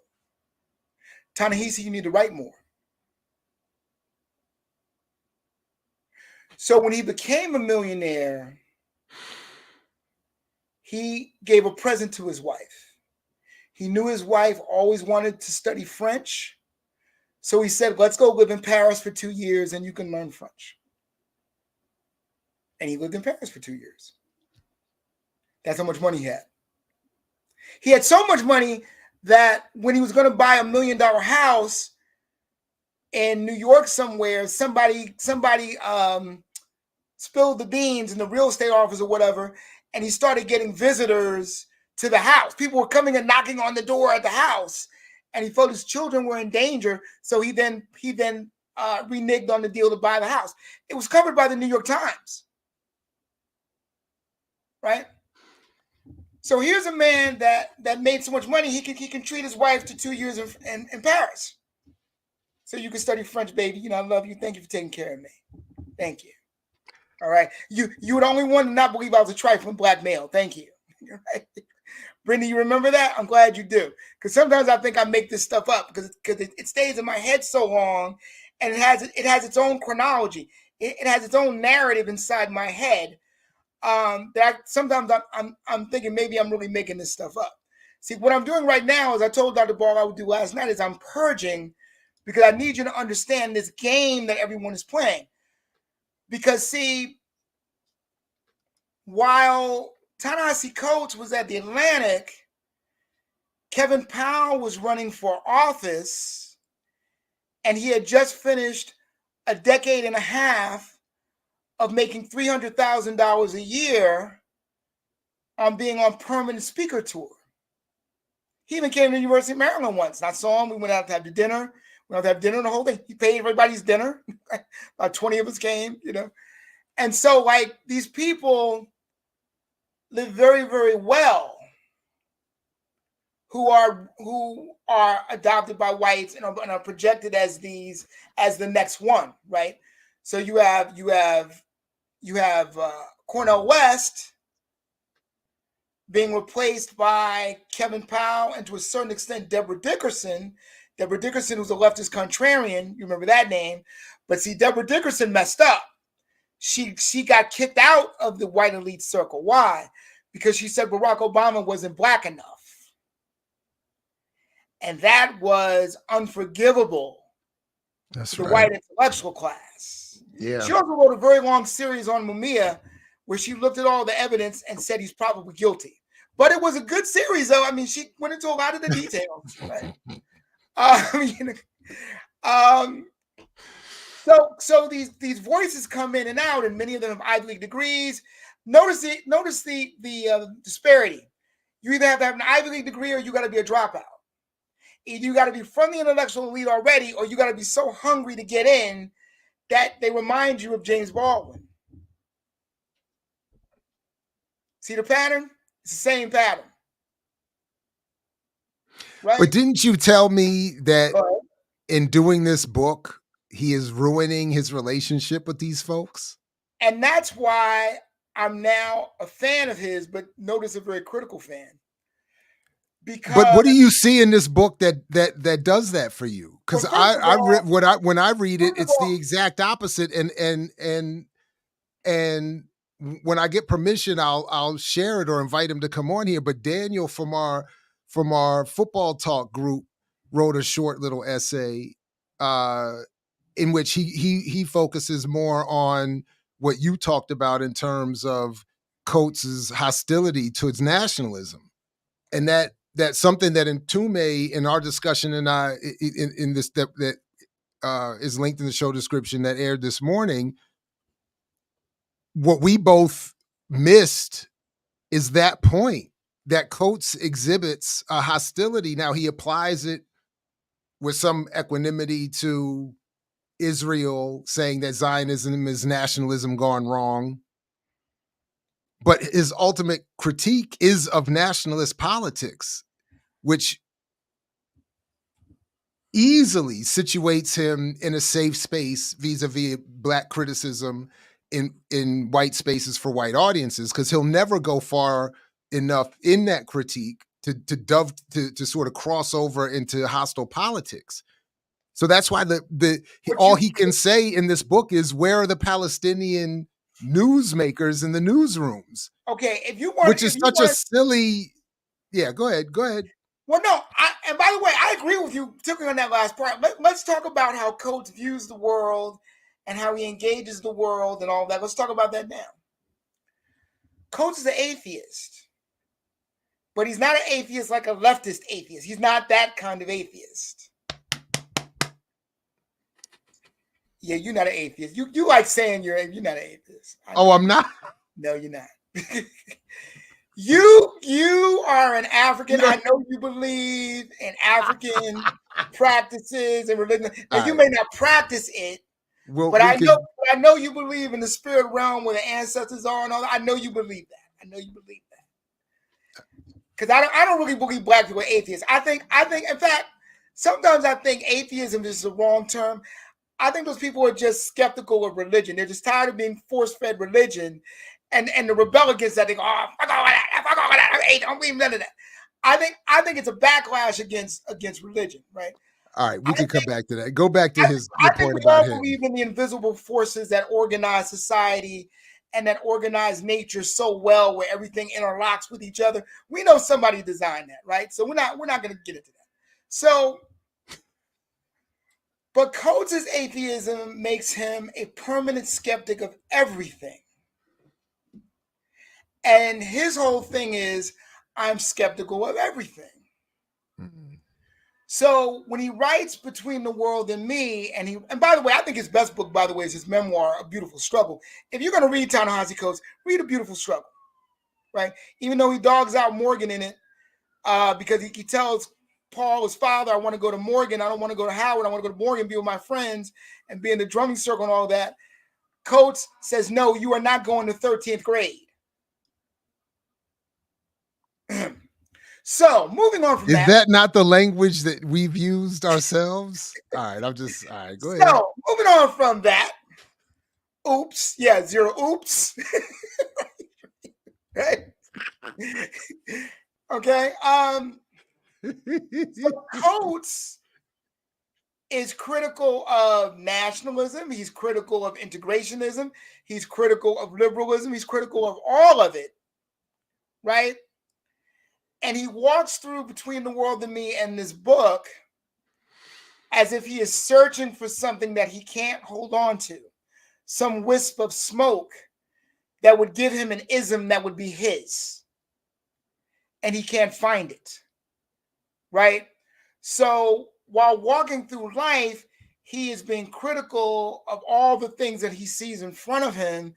Ta-Nehisi, you need to write more. So when he became a millionaire, he gave a present to his wife. He knew his wife always wanted to study French. So he said, let's go live in Paris for 2 years and you can learn French. And he lived in Paris for 2 years. That's how much money he had. He had so much money that when he was going to buy $1 million house in New York somewhere, somebody spilled the beans in the real estate office or whatever, and he started getting visitors to the house. People were coming and knocking on the door at the house, and he felt his children were in danger, so he then reneged on the deal to buy the house. It was covered by the New York Times, right? So here's a man that made so much money, he can treat his wife to 2 years in Paris. So you can study French, baby. You know, I love you. Thank you for taking care of me. Thank you. All right. You were the only one to not believe I was a trifling black male. Thank you. Right? Brenda, you remember that? I'm glad you do. Because sometimes I think I make this stuff up because it stays in my head so long, and it has its own chronology. It has its own narrative inside my head. Sometimes I'm thinking maybe I'm really making this stuff up. See, what I'm doing right now, as I told Dr. Ball I would do last night, is I'm purging, because I need you to understand this game that everyone is playing. Because see, while Ta-Nehisi Coates was at the Atlantic, Kevin Powell was running for office, and he had just finished a decade and a half of making $300,000 a year on being on permanent speaker tour. He even came to the University of Maryland once, and I saw him. We went out to have the dinner. We went out to have dinner the whole day. He paid everybody's dinner. About 20 of us came, you know. And so, like, these people live very, very well who are adopted by whites and are projected as the next one, right? So you have Cornel West being replaced by Kevin Powell, and to a certain extent Deborah Dickerson. Deborah Dickerson was a leftist contrarian. You remember that name. But see, Deborah Dickerson messed up. She got kicked out of the white elite circle. Why? Because she said Barack Obama wasn't black enough. And that was unforgivable to the white intellectual class.
Yeah.
She also wrote a very long series on Mumia where she looked at all the evidence and said he's probably guilty. But it was a good series, though. I mean, she went into a lot of the details. Right? So these voices come in and out, and many of them have Ivy League degrees. Notice the disparity. You either have to have an Ivy League degree or you got to be a dropout. Either you got to be from the intellectual elite already, or you got to be so hungry to get in that they remind you of James Baldwin. See the pattern? It's the same pattern. Right?
But didn't you tell me that in doing this book, he is ruining his relationship with these folks?
And that's why I'm now a fan of his, but notice a very critical fan. Because,
but what do you see in this book that does that for you? Because when I read it, it's the exact opposite. And when I get permission, I'll share it or invite him to come on here. But Daniel from our football talk group wrote a short little essay in which he focuses more on what you talked about in terms of Coates's hostility towards nationalism, and that's something that MTUME in our discussion and in this that is linked in the show description that aired this morning. What we both missed is that point that Coates exhibits a hostility. Now he applies it with some equanimity to Israel, saying that Zionism is nationalism gone wrong. But his ultimate critique is of nationalist politics, which easily situates him in a safe space vis-a-vis Black criticism in white spaces for white audiences, because he'll never go far enough in that critique to sort of cross over into hostile politics. So that's why all he can say in this book is, where are the Palestinian newsmakers in the newsrooms?
Okay, if you want,
which is such a silly. Yeah, go ahead.
Well, no, and by the way, I agree with you, particularly on that last part. Let's talk about how Coates views the world and how he engages the world and all that. Let's talk about that now. Coates is an atheist, but he's not an atheist like a leftist atheist. He's not that kind of atheist. Yeah, you're not an atheist. You like saying you're not an atheist.
I'm not.
No, you're not. You are an African. I know you believe in African practices and religion. And you may not practice it, but I know you believe in the spirit realm where the ancestors are and all that. I know you believe that. Because I don't really believe black people are atheists. I think in fact, sometimes I think atheism is the wrong term. I think those people are just skeptical of religion. They're just tired of being force-fed religion, and the rebel against that. They go, "Oh, fuck all that, I don't believe none of that." I think it's a backlash against religion, right?
All right, we can come back to that. Go back to his point about him.
I think we all believe in the invisible forces that organize society and that organize nature so well, where everything interlocks with each other. We know somebody designed that, right? So we're not going to get into that. So. But Coates' atheism makes him a permanent skeptic of everything. And his whole thing is, I'm skeptical of everything. Mm-hmm. So when he writes Between the World and Me, and by the way, I think his best book, by the way, is his memoir, A Beautiful Struggle. If you're going to read Ta-Nehisi Coates, read A Beautiful Struggle, right? Even though he dogs out Morgan in it, because he tells Paul, his father, I want to go to Morgan. I don't want to go to Howard. I want to go to Morgan, be with my friends, and be in the drumming circle and all that. Coates says, no, you are not going to 13th grade. So, moving on from that.
Is that not the language that we've used ourselves? All right, go ahead.
So, moving on from that. Oops. Yeah, zero oops. Right? Okay. So Coates is critical of nationalism. He's critical of integrationism. He's critical of liberalism. He's critical of all of it, right? And he walks through Between the World and Me and this book as if he is searching for something that he can't hold on to, some wisp of smoke that would give him an ism that would be his, and he can't find it. Right? So while walking through life, he is being critical of all the things that he sees in front of him,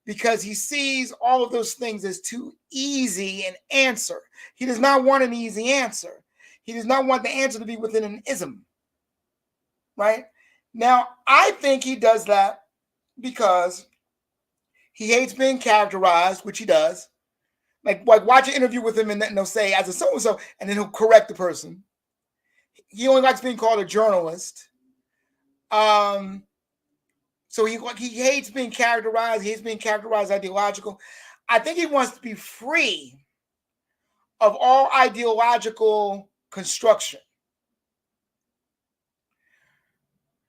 because he sees all of those things as too easy an answer. He does not want an easy answer. He does not want the answer to be within an ism. Right? Now, I think he does that because he hates being characterized, which he does. Like watch an interview with him and they'll say, as a so-and-so, and then he'll correct the person. He only likes being called a journalist. So he hates being characterized. He hates being characterized ideological. I think he wants to be free of all ideological construction.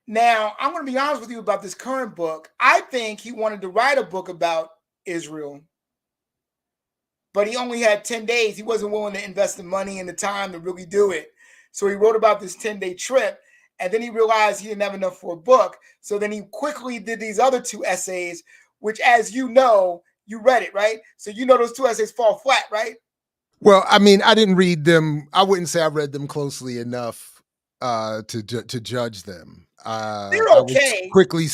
Now, I'm going to be honest with you about this current book. I think he wanted to write a book about Israel, but he only had 10 days. He wasn't willing to invest the money and the time to really do it. So he wrote about this 10-day trip, and then he realized he didn't have enough for a book. So then he quickly did these other 2 essays, which, as you know, you read it, right? So you know those 2 essays fall flat, right?
Well, I mean, I didn't read them. I wouldn't say I read them closely enough to judge them.
They're okay.
I was quickly,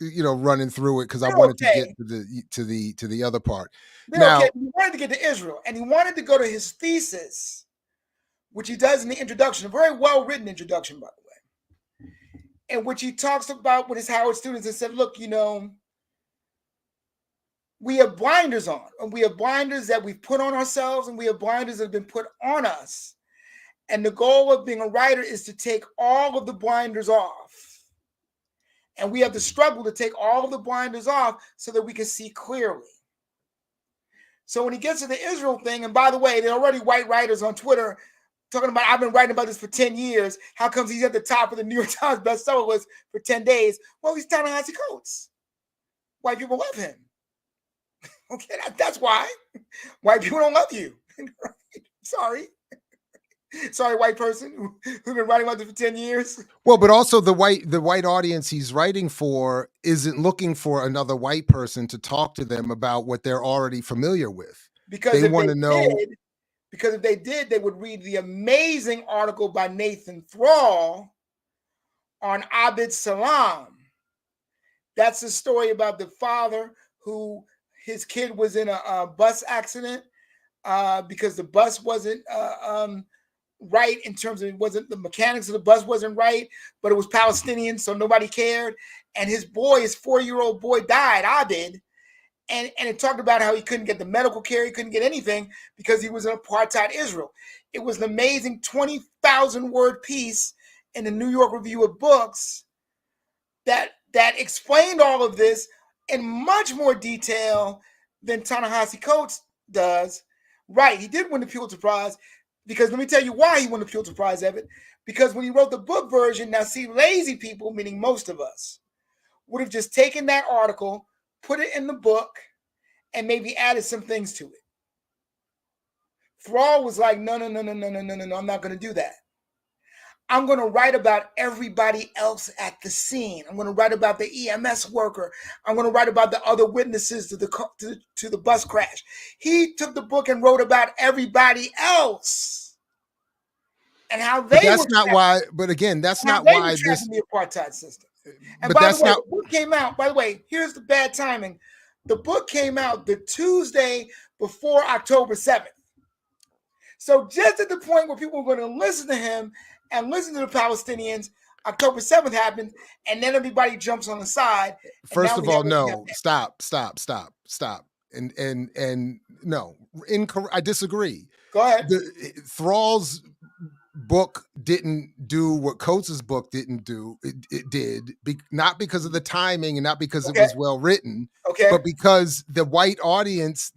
running through it because I wanted to get to the other part.
Now, okay. He wanted to get to Israel, and he wanted to go to his thesis, which he does in the introduction, a very well-written introduction, by the way, in which he talks about with his Howard students and said, look, we have blinders on, and we have blinders that we've put on ourselves, and we have blinders that have been put on us. And the goal of being a writer is to take all of the blinders off. And we have to struggle to take all of the blinders off so that we can see clearly. So when he gets to the Israel thing, and by the way, there are already white writers on Twitter talking about, I've been writing about this for 10 years. How comes he's at the top of the New York Times bestseller list for 10 days? Well, he's Ta-Nehisi Coates. White people love him. Okay, that's why. White people don't love you. Sorry. Sorry, white person who's been writing about this for 10 years.
Well, but also the white audience he's writing for isn't looking for another white person to talk to them about what they're already familiar with.
Because
they want to know.
Because if they did, they would read the amazing article by Nathan Thrall on Abd Salam. That's the story about the father who his kid was in a bus accident because the bus wasn't right in terms of the mechanics of the bus wasn't right, but it was Palestinian, so nobody cared. And his 4-year-old boy died, Abid. And it talked about how he couldn't get the medical care, he couldn't get anything because he was in apartheid Israel. It was an amazing 20,000 word piece in the New York Review of Books that explained all of this in much more detail than Ta-Nehisi Coates does. Right, he did win the Pulitzer Prize because let me tell you why he won the Pulitzer Prize, Evan. Because when he wrote the book version, now see, lazy people, meaning most of us, would have just taken that article, put it in the book, and maybe added some things to it. Thrall was like, no, I'm not going to do that. I'm going to write about everybody else at the scene. I'm going to write about the EMS worker. I'm going to write about the other witnesses to the bus crash. He took the book and wrote about everybody else and how they
that's not why. But again, that's not why this
the apartheid system. And by the way, the book came out. By the way, here's the bad timing. The book came out the Tuesday before October 7th. So just at the point where people were going to listen to him and listen to the Palestinians, October 7th happened, and then everybody jumps on the side.
First of all, no, stop. And no, I disagree.
Go ahead.
Thrall's book didn't do what Coates's book didn't do. It did not because of the timing and not because it was well written, but because the white audience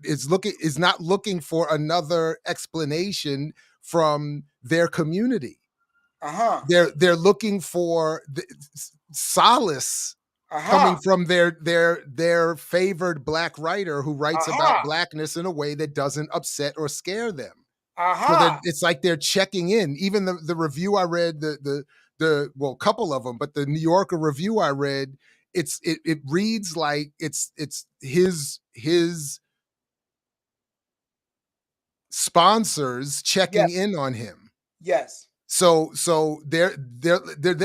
is not looking for another explanation from their community. They're looking for the solace coming from their favored black writer who writes about blackness in a way that doesn't upset or scare them. So it's like they're checking in. Even the review I read, a couple of them, but the New Yorker review I read, it reads like it's his sponsors checking in on him.
Yes.
So they're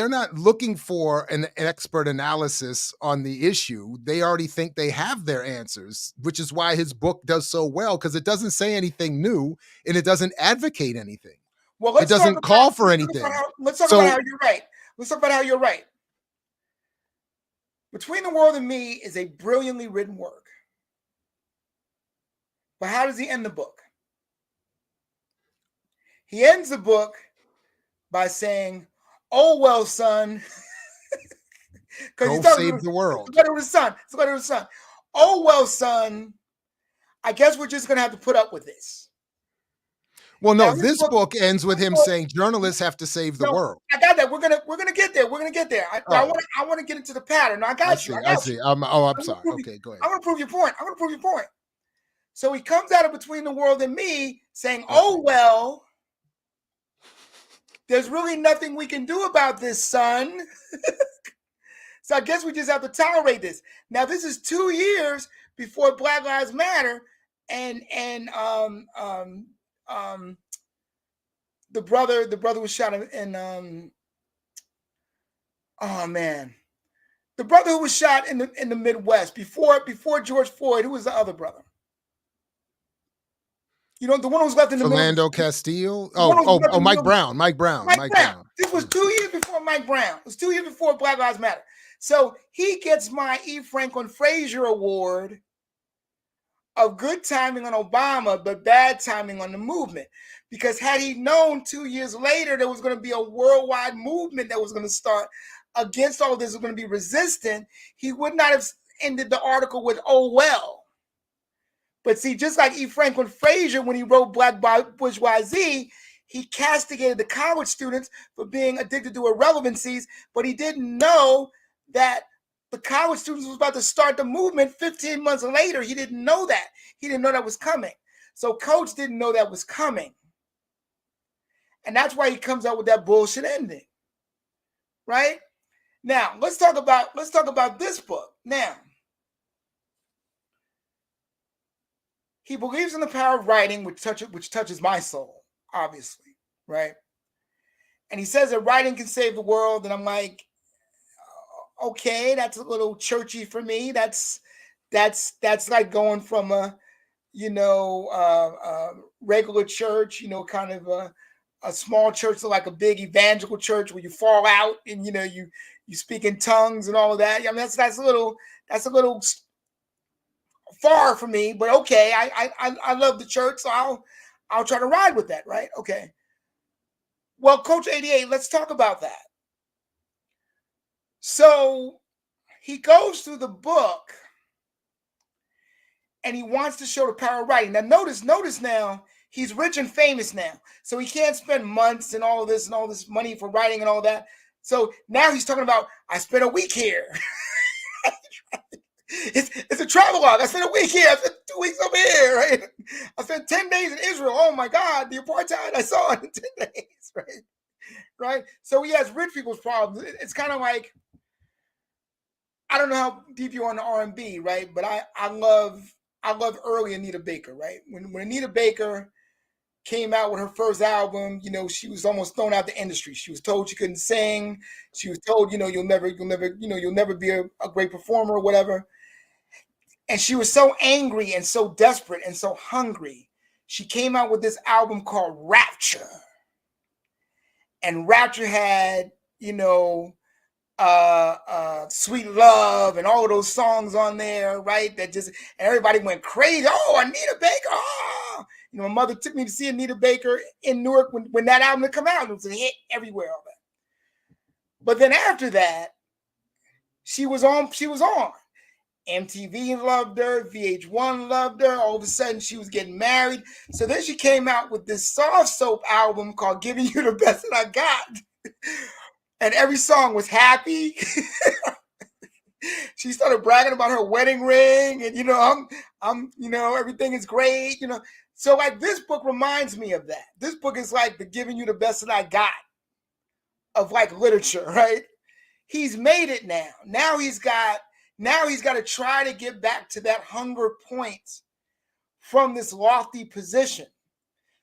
not looking for an expert analysis on the issue. They already think they have their answers, which is why his book does so well, because it doesn't say anything new and it doesn't advocate anything.
Well,
it doesn't call for anything.
Let's talk about how you're right. Let's talk about how you're right. Between the World and Me is a brilliantly written work. But how does he end the book? He ends the book by saying, "Oh well, son,"
because he saved the world.
It's the letter of his son. Oh well, son. I guess we're just gonna have to put up with this.
Well, no, this book ends with him saying journalists have to save the world.
I got that. We're gonna get there. We're gonna get there. I want to get into the pattern. No, I got you.
I see. I'm sorry. Okay, go ahead.
I'm gonna prove your point. So he comes out of Between the World and Me saying, "Oh well. There's really nothing we can do about this, son." So I guess we just have to tolerate this. Now, this is 2 years before Black Lives Matter, and the brother was shot in the brother who was shot in the Midwest before George Floyd. Who was the other brother? You know, the one who was left in the
Philando Castile. Mike Brown. Mike Brown.
This was 2 years before Mike Brown. It was 2 years before Black Lives Matter. So he gets my E. Franklin Frazier Award of good timing on Obama, but bad timing on the movement. Because had he known 2 years later there was going to be a worldwide movement that was going to start against all this, was going to be resistant, he would not have ended the article with "oh well." But see, just like E. Franklin Frazier, when he wrote Black Bourgeoisie, he castigated the college students for being addicted to irrelevancies, but he didn't know that the college students was about to start the movement 15 months later. He didn't know that. He didn't know that was coming. So Coach didn't know that was coming. And that's why he comes out with that bullshit ending. Right? Now, let's talk about this book. Now, he believes in the power of writing, which touches my soul, obviously, right? And he says that writing can save the world, and I'm like, okay, that's a little churchy for me. That's like going from a regular church, kind of a small church to like a big evangelical church where you fall out and you speak in tongues and all of that. I mean, that's a little far for me, but okay. I love the church, so I'll try to ride with that, right? Okay. Well, Coach 88, let's talk about that. So he goes through the book and he wants to show the power of writing. Now, notice now, he's rich and famous now. So he can't spend months and all this money for writing and all that. So now he's talking about, I spent a week here. It's a travelogue. I spent a week here. I spent 2 weeks over here, right? I spent 10 days in Israel. Oh my God, the apartheid I saw in 10 days, right? Right? So he has rich people's problems. It's kind of like, I don't know how deep you are on the R&B, right? But I love early Anita Baker, right? When Anita Baker came out with her first album, she was almost thrown out the industry. She was told she couldn't sing. She was told, you'll never be a great performer or whatever. And she was so angry and so desperate and so hungry. She came out with this album called Rapture. And Rapture had, Sweet Love and all of those songs on there, right? And everybody went crazy. Oh, Anita Baker. Oh. My mother took me to see Anita Baker in Newark when that album had come out. It was a hit everywhere. All that. But then after that, she was on. MTV loved her. VH1 loved her. All of a sudden, she was getting married. So then she came out with this soft soap album called Giving You the Best That I Got. And every song was happy. She started bragging about her wedding ring, and I'm everything is great. So like this book reminds me of that. This book is like the Giving You the Best That I Got of like literature, right? He's made it now. Now he's got to try to get back to that hunger point from this lofty position.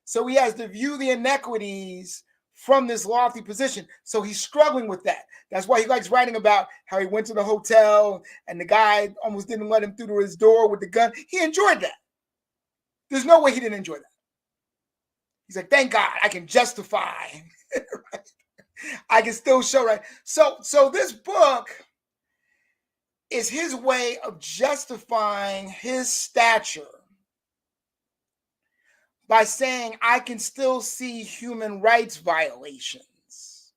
So he has to view the inequities from this lofty position. So he's struggling with that. That's why he likes writing about how he went to the hotel and the guy almost didn't let him through to his door with the gun. He enjoyed that. There's no way he didn't enjoy that. He's like, thank God I can justify. Right? I can still show, right? So this book is his way of justifying his stature by saying, I can still see human rights violations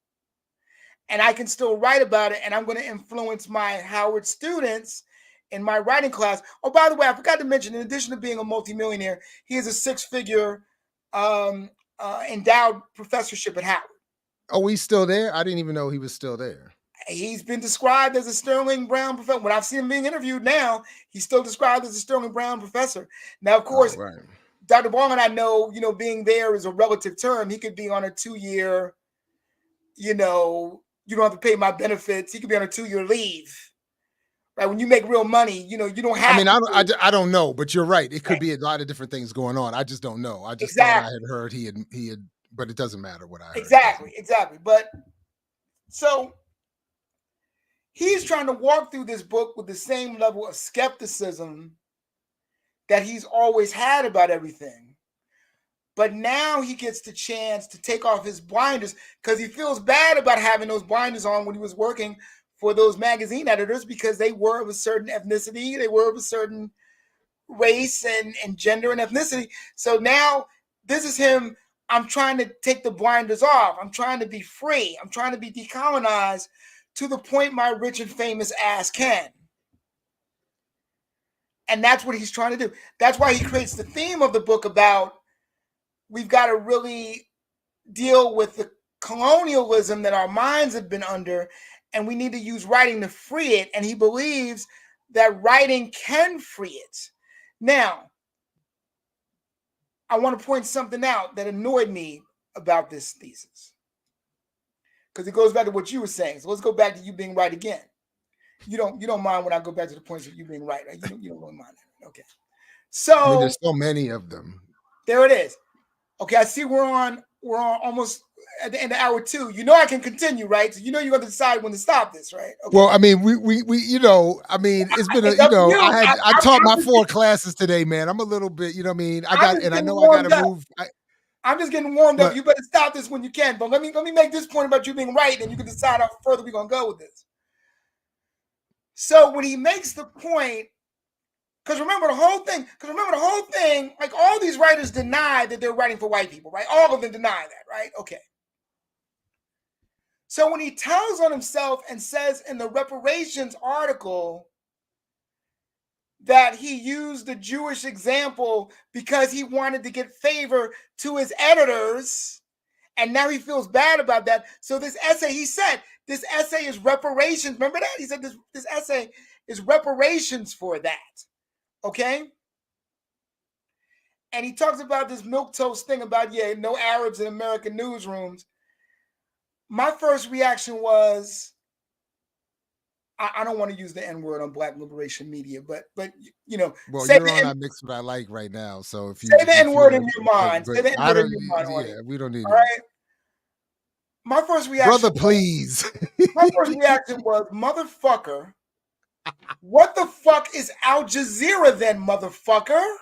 and I can still write about it, and I'm going to influence my Howard students in my writing class. Oh, by the way, I forgot to mention, in addition to being a multimillionaire, he has a six-figure endowed professorship at Howard.
Oh, he's still there? I didn't even know he was still there.
He's been described as a Sterling Brown professor. When I've seen him being interviewed now, he's still described as a Sterling Brown professor. Now, of course, right. Dr. Ball and I know, being there is a relative term. He could be on a 2-year, you don't have to pay my benefits. He could be on a 2-year leave. Right? When you make real money, you don't have. I mean,
I don't know, but you're right. It could be a lot of different things going on. I just don't know. I just thought I had heard he had, but it doesn't matter what I heard.
Exactly. But so he's trying to walk through this book with the same level of skepticism that he's always had about everything. But now he gets the chance to take off his blinders because he feels bad about having those blinders on when he was working for those magazine editors, because they were of a certain ethnicity, they were of a certain race and gender and ethnicity. So now this is him. I'm trying to take the blinders off. I'm trying to be free. I'm trying to be decolonized to the point my rich and famous ass can. And that's what he's trying to do. That's why he creates the theme of the book about we've got to really deal with the colonialism that our minds have been under, and we need to use writing to free it. And he believes that writing can free it. Now, I want to point something out that annoyed me about this thesis, because it goes back to what you were saying. So let's go back to you being right again. You don't mind when I go back to the points of you being right. Right? You don't really mind that. Okay. So
I mean, there's so many of them.
There it is. Okay, I see we're on almost at the end of hour 2. You know I can continue, right? So you know you're going to decide when to stop this, right? Okay.
Well, I mean, we you know, I mean, it's been I taught my 4 classes today, man. I'm a little bit, you know what I mean? I got to move.
I'm just getting warmed up. You better stop this when you can. But let me make this point about you being right, and you can decide how further we're going to go with this. So when he makes the point, because remember the whole thing, like all these writers deny that they're writing for white people, right? All of them deny that, right? Okay. So when he tells on himself and says in the reparations article that he used the Jewish example because he wanted to get favor to his editors, and now he feels bad about that. So this essay, he said, this essay is reparations. Remember that? He said this essay is reparations for that. Okay? And he talks about this milquetoast thing about, no Arabs in American newsrooms. My first reaction was, I don't want to use the N-word on Black liberation media, but you know,
well, you're on I Mix What I Like right now, so if you
say the N-word in your mind, say the N-word in your mind.
Yeah, we don't need.
All right. My first reaction,
brother, please.
My first reaction was, motherfucker. What the fuck is Al Jazeera then, motherfucker?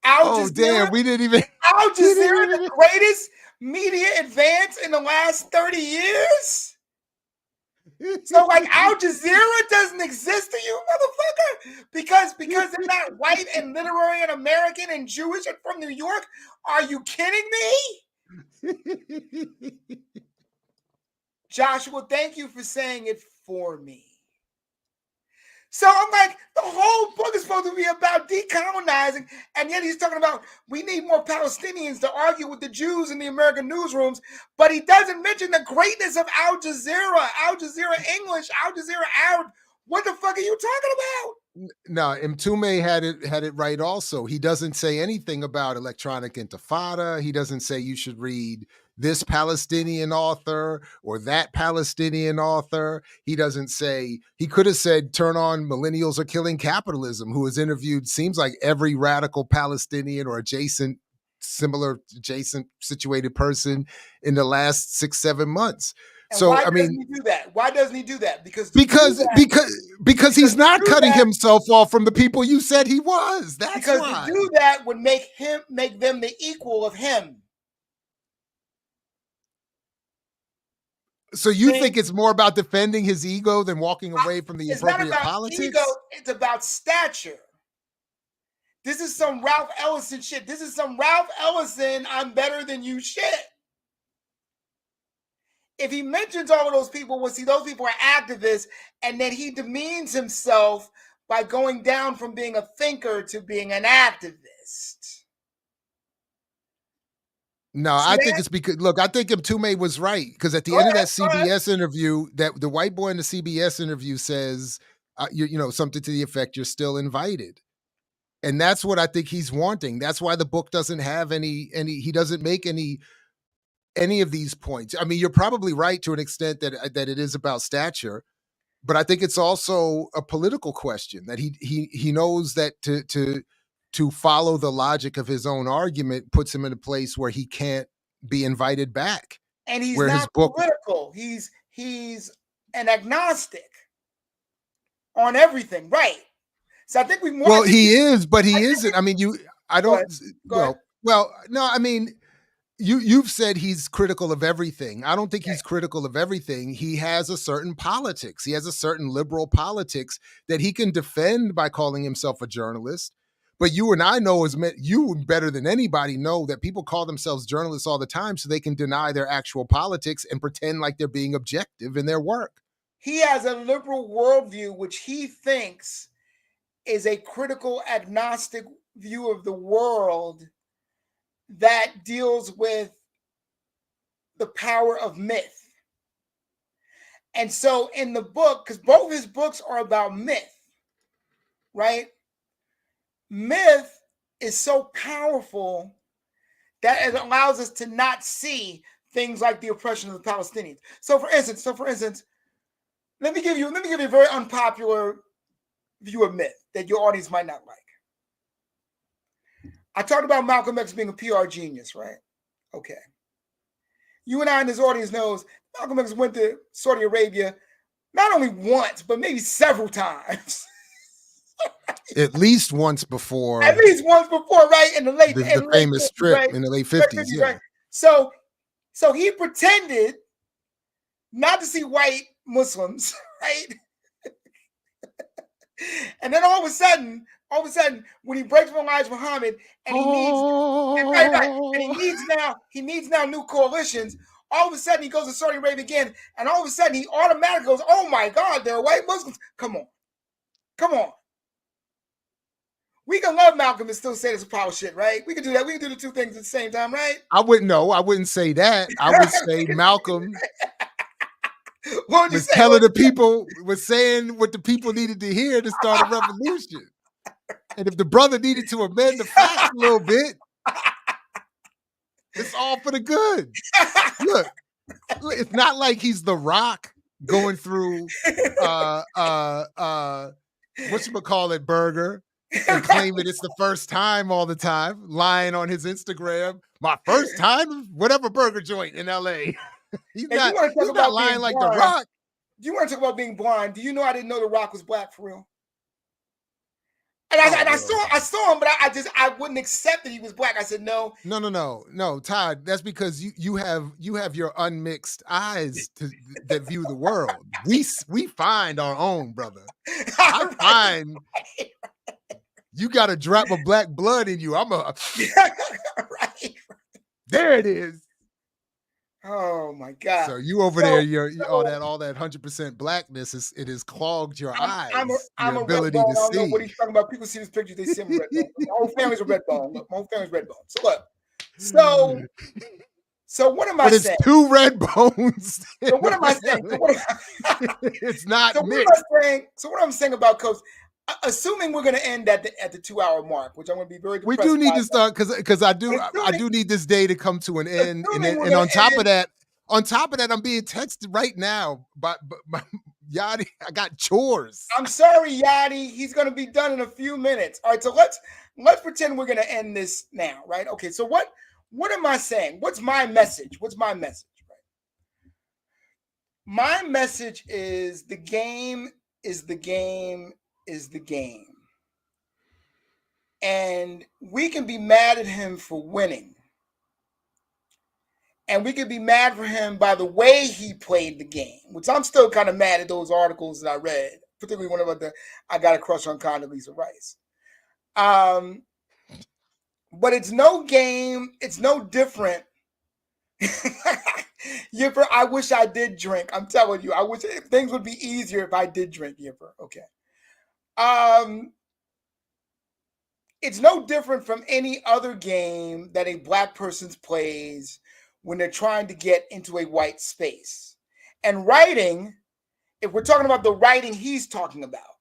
Al Jazeera, damn, we didn't even.
Al Jazeera, the greatest media advance in the last 30 years? So like Al Jazeera doesn't exist to you, motherfucker? Because they're not white and literary and American and Jewish and from New York? Are you kidding me? Joshua, thank you for saying it for me. So I'm like, the whole book is supposed to be about decolonizing, and yet he's talking about we need more Palestinians to argue with the Jews in the American newsrooms, but he doesn't mention the greatness of Al Jazeera English, Al Jazeera Arab. What the fuck are you talking about?
No, MTUME had it right also. He doesn't say anything about electronic intifada. He doesn't say you should read this Palestinian author or that Palestinian author. He doesn't say, he could have said, turn on Millennials Are Killing Capitalism, who has interviewed, seems like every radical Palestinian or similar adjacent situated person in the last 6-7 months.
And
so
why
I mean,
doesn't he do that? Why doesn't he do that? Because
he's not cutting himself off from the people you said he was. That's
because
why.
To do that would make them the equal of him.
So you think it's more about defending his ego than walking away from the appropriate politics?
Ego, it's about stature. This is some Ralph Ellison shit. This is some Ralph Ellison, I'm better than you shit. If he mentions all of those people, we'll see those people are activists, and then he demeans himself by going down from being a thinker to being an activist.
No, I think it's because, look, I think MTUME was right, because at the end of that CBS interview, that the white boy in the CBS interview says, you know, something to the effect, you're still invited. And that's what I think he's wanting. That's why the book doesn't have any he doesn't make any of these points. I mean, you're probably right to an extent that it is about stature, but I think it's also a political question that he knows that to follow the logic of his own argument puts him in a place where he can't be invited back.
And he's not political. He's an agnostic on everything, right? So I think we more.
Well, he is, but he isn't. I mean, no, I mean, you've said he's critical of everything. I don't think he's critical of everything. He has a certain politics. He has a certain liberal politics that he can defend by calling himself a journalist. But you and I know, you better than anybody know, that people call themselves journalists all the time so they can deny their actual politics and pretend like they're being objective in their work.
he has a liberal worldview, which he thinks is a critical agnostic view of the world that deals with the power of myth. And so in the book, because both his books are about myth, right? Myth is so powerful that it allows us to not see things like the oppression of the Palestinians. So for instance, let me give you a very unpopular view of myth that your audience might not like. I talked about Malcolm X being a PR genius, right? Okay. You and I in this audience knows Malcolm X went to Saudi Arabia not only once, but maybe several times.
At least once before.
At least once before, right? In the late,
the
late
famous
50s,
trip
right?
in the late 50s. Yeah.
Right? So he pretended not to see white Muslims, right? And then all of a sudden, when he breaks from Elijah Muhammad, and he needs now new coalitions. All of a sudden, he goes to Saudi Arabia again, and all of a sudden, he automatically goes, "Oh my God, there are white Muslims! Come on! We can love Malcolm and still say this power shit, right? We can do that. We can do the two things at the same time, right?"
I wouldn't say that. I would say Malcolm was telling the people, was saying what the people needed to hear to start a revolution. And if the brother needed to amend the facts a little bit, it's all for the good. Look, it's not like he's the Rock going through whatchamacallit burger and claiming it's the first time all the time, lying on his Instagram. My first time, whatever burger joint in LA. He's not lying like the Rock.
Do you want to talk about being blind? Do you know I didn't know the Rock was black for real? And I saw him, but I wouldn't accept that he was black. I said no,
Todd. That's because you have your unmixed eyes that view the world. We find our own, brother. I find you got a drop of black blood in you. Right. There it is.
Oh my God!
So you over there, you're all that 100% blackness it has clogged your eyes.
I'm a red bone. I don't know what he's talking about. People see this picture, they see me red bone. My whole family's a red bone. Look, my whole family's red bone. So look, so what am I saying?
It's two red bones.
So what am I saying?
It's not mixed.
What I'm saying about Coach, assuming we're going to end at the 2 hour mark, which I'm going to be very depressed.
We do need to start because I do need this day to come to an end, and on top of that, I'm being texted right now by Yadi. I got chores.
I'm sorry, Yadi. He's going to be done in a few minutes. All right, so let's pretend we're going to end this now, right? Okay, so what am I saying? What's my message? Right? My message is the game is the game. And we can be mad at him for winning. And we can be mad for him by the way he played the game, which I'm still kind of mad at those articles that I read, particularly one about I got a crush on Condoleezza Rice. But it's no game. It's no different. Yipper, I wish I did drink. I'm telling you, I wish things would be easier if I did drink, Yipper. Okay. It's no different from any other game that a black person plays when they're trying to get into a white space. And writing, if we're talking about the writing he's talking about,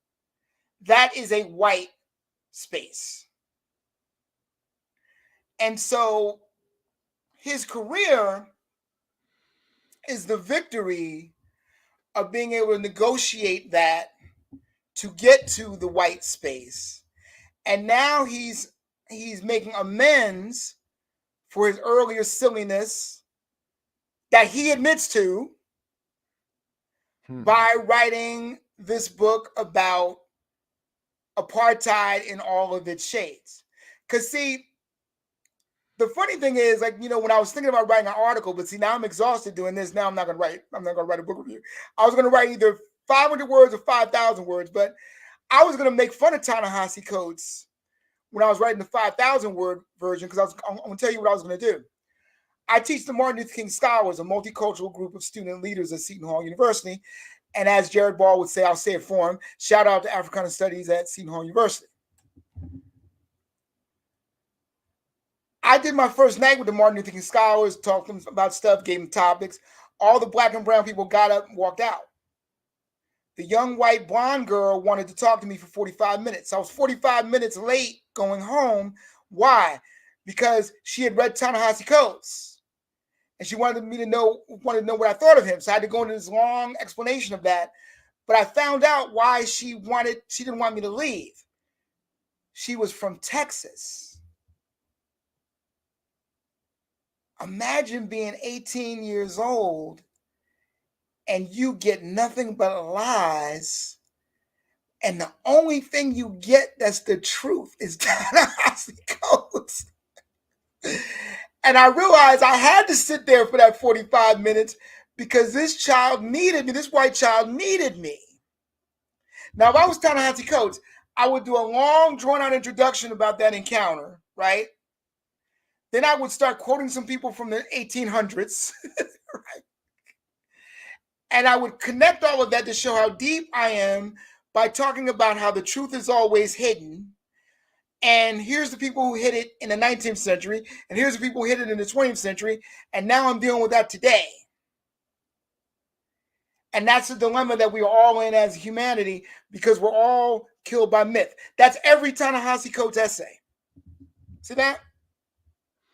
that is a white space. And so his career is the victory of being able to negotiate that to get to the white space. And now he's making amends for his earlier silliness that he admits to by writing this book about apartheid in all of its shades. Because see, the funny thing is, like, when I was thinking about writing an article, but see, now I'm exhausted doing this. Now I'm not going to write a book review. I was going to write either 500 words or 5,000 words, but I was going to make fun of Ta-Nehisi Coates when I was writing the 5,000 word version, because I'm going to tell you what I was going to do. I teach the Martin Luther King Scholars, a multicultural group of student leaders at Seton Hall University. And as Jared Ball would say, I'll say it for him, shout out to Africana Studies at Seton Hall University. I did my first night with the Martin Luther King scholars, talked to them about stuff, gave them topics. All the black and brown people got up and walked out. The young white blonde girl wanted to talk to me for 45 minutes. I was 45 minutes late going home. Why? Because she had read Ta-Nehisi Coates. And she wanted to know what I thought of him. So I had to go into this long explanation of that. But I found out why she didn't want me to leave. She was from Texas. Imagine being 18 years old and you get nothing but lies. And the only thing you get that's the truth is Ta-Nehisi Coates. And I realized I had to sit there for that 45 minutes because this child needed me. This white child needed me. Now, if I was Ta-Nehisi Coates, I would do a long, drawn-out introduction about that encounter, right? Then I would start quoting some people from the 1800s, right? And I would connect all of that to show how deep I am by talking about how the truth is always hidden. And here's the people who hid it in the 19th century, and here's the people who hid it in the 20th century, and now I'm dealing with that today. And that's the dilemma that we are all in as humanity because we're all killed by myth. That's every Ta-Nehisi Coates essay. See that?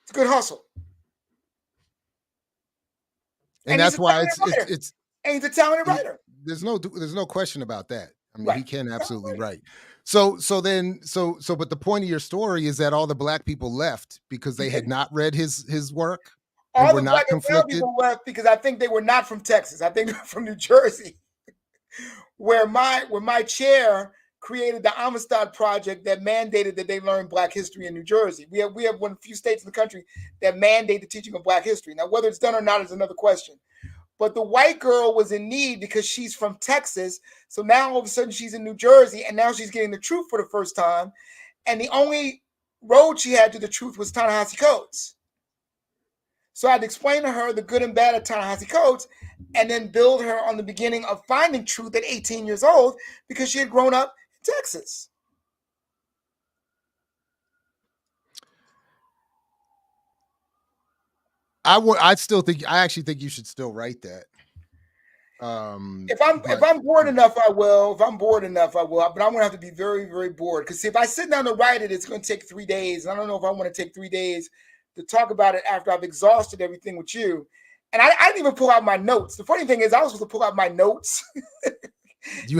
It's a good hustle.
And that's why it's
and he's a talented writer.
There's no question about that. I mean,
Right.
he can absolutely write. So but the point of your story is that all the black people left because they had not read his work.
All
were
the
not
black and brown
conflicted.
people left because I think they were not from Texas. I think they were from New Jersey, where my chair created the Amistad Project that mandated that they learn Black history in New Jersey. We have one of the few states in the country that mandate the teaching of Black history. Now, whether it's done or not is another question. But the white girl was in need because she's from Texas. So now all of a sudden she's in New Jersey and now she's getting the truth for the first time. And the only road she had to the truth was Ta-Nehisi Coates. So I had to explain to her the good and bad of Ta-Nehisi Coates and then build her on the beginning of finding truth at 18 years old because she had grown up in Texas.
I actually think you should still write that.
If I'm bored enough, I will. If I'm bored enough, I will. But I'm gonna have to be very, very bored. Because if I sit down to write it, it's gonna take 3 days. And I don't know if I want to take 3 days to talk about it after I've exhausted everything with you. And I didn't even pull out my notes. The funny thing is, I was supposed to pull out my notes.
Do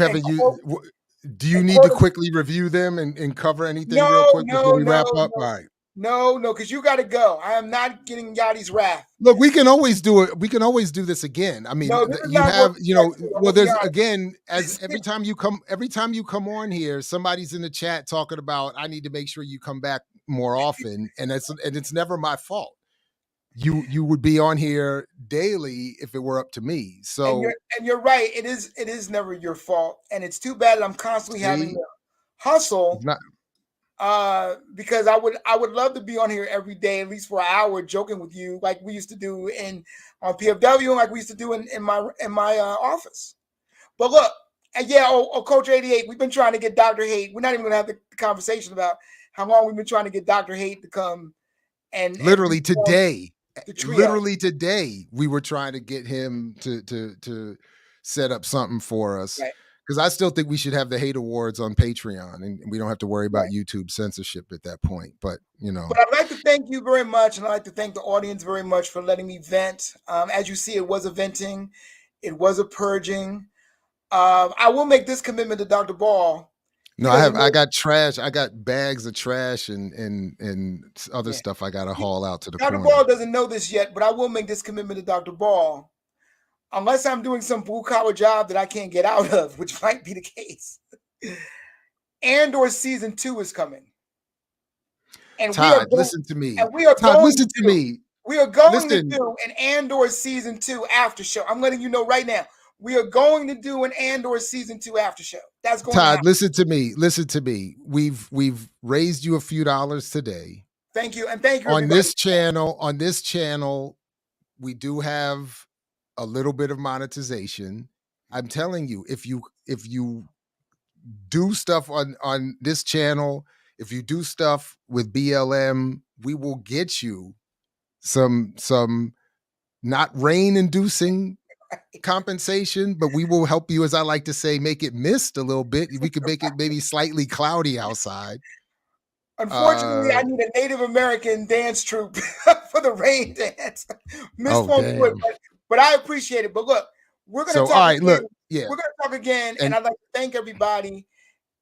you need to quickly review them and cover anything real quick before we wrap up? All right.
No, because you got to go. I am not getting Yachty's wrath.
Look, we can always do it. We can always do this again. I mean, there's again, as every time you come on here, somebody's in the chat talking about, I need to make sure you come back more often. And it's never my fault. You would be on here daily if it were up to me. So
and you're right. It is never your fault. And it's too bad that I'm constantly having to hustle. Because I would love to be on here every day, at least for an hour, joking with you like we used to do on PFW and like we used to do in my office. But look, and Coach 88, we've been trying to get Dr. Haight. We're not even gonna have the conversation about how long we've been trying to get Dr. Haight to come and
literally today we were trying to get him to set up something for us.
Right.
Because I still think we should have the Hate Awards on Patreon, and we don't have to worry about YouTube censorship at that point. But
But I'd like to thank you very much, and I'd like to thank the audience very much for letting me vent. As you see, it was a venting, it was a purging. I will make this commitment to Dr. Ball.
No, I got trash. I got bags of trash and other stuff I got to haul out to the
Dr.
corner.
Ball doesn't know this yet, but I will make this commitment to Dr. Ball. Unless I'm doing some blue-collar job that I can't get out of, which might be the case. And/or season 2 is coming. And
Todd, listen to me.
And we are
Todd, listen to me.
We are going to do an and/or season 2 after show. I'm letting you know right now. We are going to do an and/or season 2 after show. That's going to happen.
Todd, listen to me. Listen to me. We've raised you a few dollars today.
Thank you. And thank you.
On this channel, we do have a little bit of monetization. I'm telling you, if you do stuff on this channel, if you do stuff with BLM, we will get you some not rain inducing compensation, but we will help you, as I like to say, make it mist a little bit. We could make it maybe slightly cloudy outside.
Unfortunately, I need a Native American dance troupe for the rain dance.
Oh,
won't do it,
damn.
but I appreciate it. But look, we're going to
So,
talk
all right,
again.
look, yeah.
We're going to talk again, and
And
I'd like to thank everybody.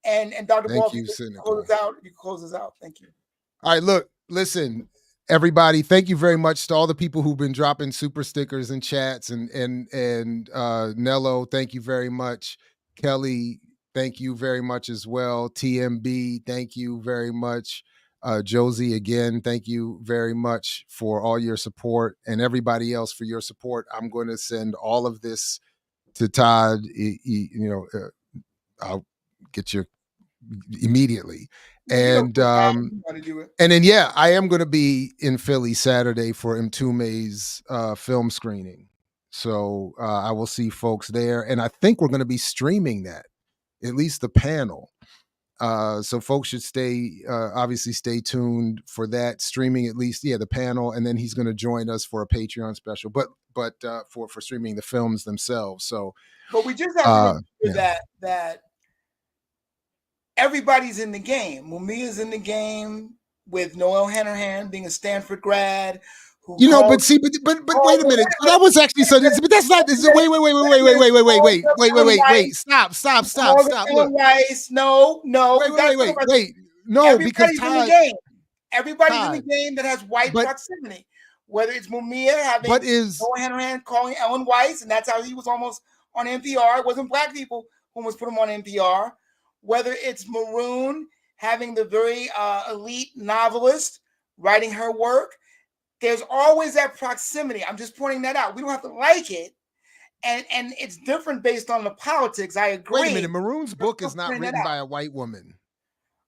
And Dr. Ball,
thank you,
if you
Cynical.
close us out. You close us out. Thank you.
All right, look, listen, everybody, thank you very much to all the people who've been dropping super stickers and chats, and Nello, thank you very much. Kelly, thank you very much as well. TMB, thank you very much. Josie, again, thank you very much for all your support, and everybody else for your support. I'm going to send all of this to Todd. I'll get your immediately. And then I am going to be in Philly Saturday for MTUME's film screening. So I will see folks there, and I think we're going to be streaming that, at least the panel. So folks should obviously stay tuned for that streaming, at least, the panel, and then he's going to join us for a Patreon special, but for streaming the films themselves. So,
but we just have to remember that everybody's in the game. Mumia's in the game with Noel Hanrahan being a Stanford grad.
But wait a minute. That was actually but that's not. Wait. Stop.
Weiss, no.
Wait. No,
everybody's
because Todd,
in the game. Everybody's in the game that has white proximity. Whether it's Mumia having Noel Hanrahan calling Ellen Weiss, and that's how he was almost on NPR. It wasn't black people who almost put him on NPR. Whether it's Maroon having the very elite novelist writing her work, there's always that proximity. I'm just pointing that out. We don't have to like it. And it's different based on the politics. I agree.
Wait a minute. Maroon's book is not written by a white woman.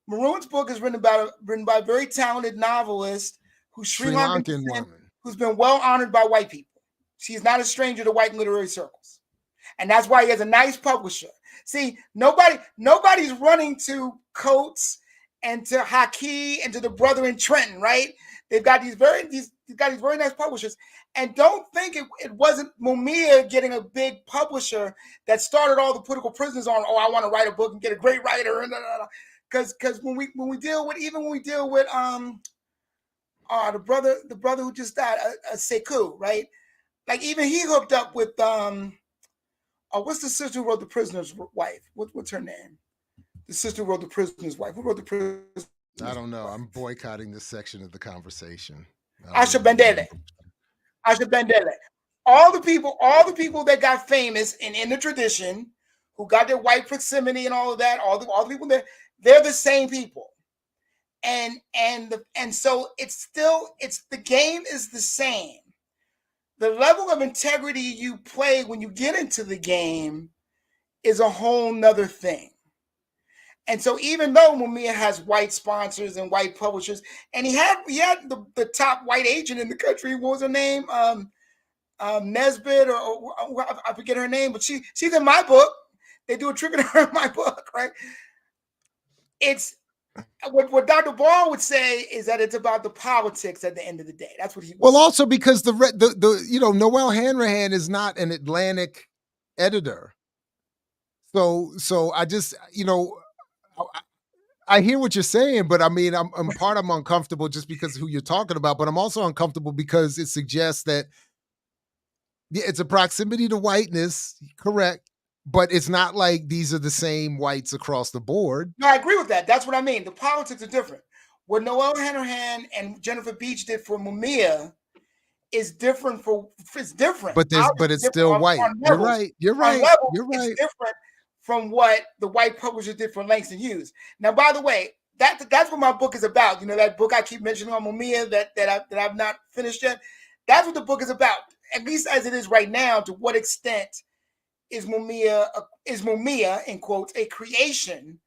Maroon's book is written by a very talented novelist who's Sri Lankan woman who's been well honored by white people. She's not a stranger to white literary circles. And that's why he has a nice publisher. See, nobody's running to Coates and to Haki and to the brother in Trenton, right? They've got these very nice publishers. And don't think it wasn't Mumia getting a big publisher that started all the political prisoners on, I want to write a book and get a great writer. Because when we deal with the brother who just died, Sekou, right? Like even he hooked up with what's the sister who wrote The Prisoner's Wife? What's her name? The sister who wrote The Prisoner's Wife. Who wrote The Prisoner's?
I don't know. I'm boycotting this section of the conversation.
Asha Bandele. All the people that got famous and in the tradition, who got their white proximity and all of that, all the people there, they're the same people. And so the game is the same. The level of integrity you play when you get into the game is a whole nother thing. And so even though Mumia has white sponsors and white publishers, and he had the top white agent in the country, what was her name? Nesbitt, or I forget her name, but she's in my book. They do a tribute to her in my book, right? It's what Dr. Ball would say is that it's about the politics at the end of the day. That's what he would say.
Also because the Noel Hanrahan is not an Atlantic editor. So I just, I hear what you're saying, but I mean, I'm uncomfortable just because of who you're talking about, but I'm also uncomfortable because it suggests that it's a proximity to whiteness, correct? But it's not like these are the same whites across the board.
No, I agree with that. That's what I mean. The politics are different. What Noel Hanrahan and Jennifer Beach did for Mumia is different. But
it's still white. You're right.
It's different from what the white publishers did for Langston Hughes. Now, by the way, that's what my book is about. That book I keep mentioning on Mumia that I've not finished yet. That's what the book is about, at least as it is right now. To what extent is Mumia, in quotes, a creation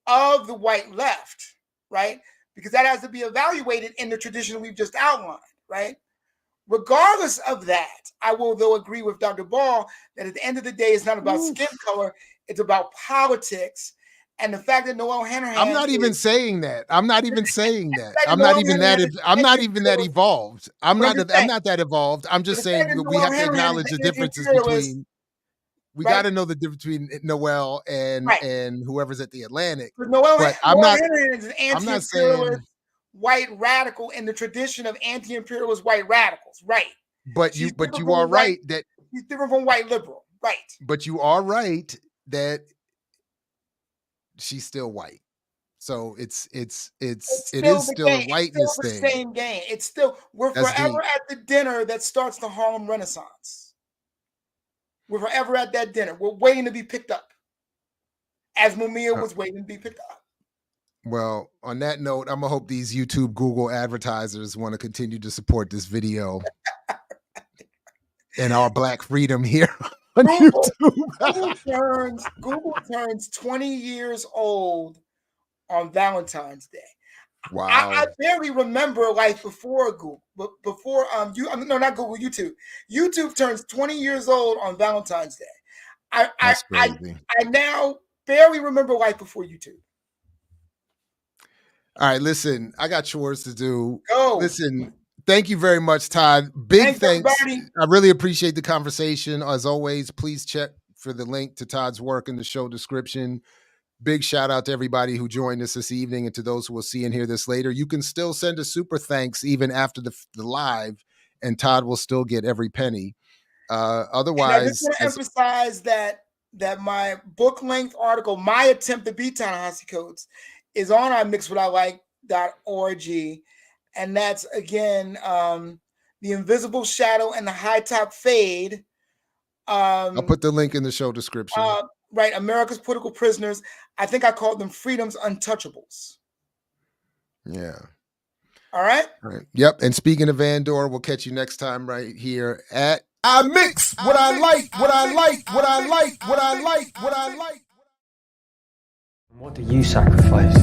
of the white left, right? Because that has to be evaluated in the tradition we've just outlined, right? Regardless of that, I will though agree with Dr. Ball that at the end of the day, it's not about skin color, it's about politics. And the fact that Noel Hanrahan,
I'm not even saying that. I'm not even saying that. I'm not even that evolved. I'm not that evolved. I'm just saying we have to acknowledge the differences between. We got to know the difference between Noel and whoever's at the Atlantic.
Noel Hanrahan is an anti-imperialist white radical in the tradition of anti-imperialist white radicals, right?
But you are right that
he's different from white liberal, right?
But you are right that she's still white. So it is still a whiteness thing.
Same game. It's still we're forever at the dinner that starts the Harlem Renaissance. We're forever at that dinner. We're waiting to be picked up, as Mumia was waiting to be picked up.
Well, on that note, I'm gonna hope these YouTube, Google advertisers want to continue to support this video and our Black freedom here on YouTube.
Google turns 20 years old on Valentine's Day.
Wow.
I barely remember life before Google, but before not Google, YouTube. YouTube turns 20 years old on Valentine's Day. I now barely remember life before YouTube.
All right, listen, I got chores to do.
Go.
Listen, thank you very much, Todd. Thanks. Everybody. I really appreciate the conversation. As always, please check for the link to Todd's work in the show description. Big shout out to everybody who joined us this evening and to those who will see and hear this later. You can still send a super thanks even after the live, and Todd will still get every penny. Otherwise,
and I just want to emphasize that my book length article, My Attempt to Beat Ta-Nehisi Coates, is on our mixwhatIlike.org. And that's again The Invisible Shadow and the High Top Fade.
I'll put the link in the show description.
Right, America's Political Prisoners. I think I called them Freedom's Untouchables.
Yeah.
All right.
Yep. And speaking of Vandor, we'll catch you next time right here at
I Mix What I Like, What I Like, What I Like, What I Like, What I Like.
What do you sacrifice?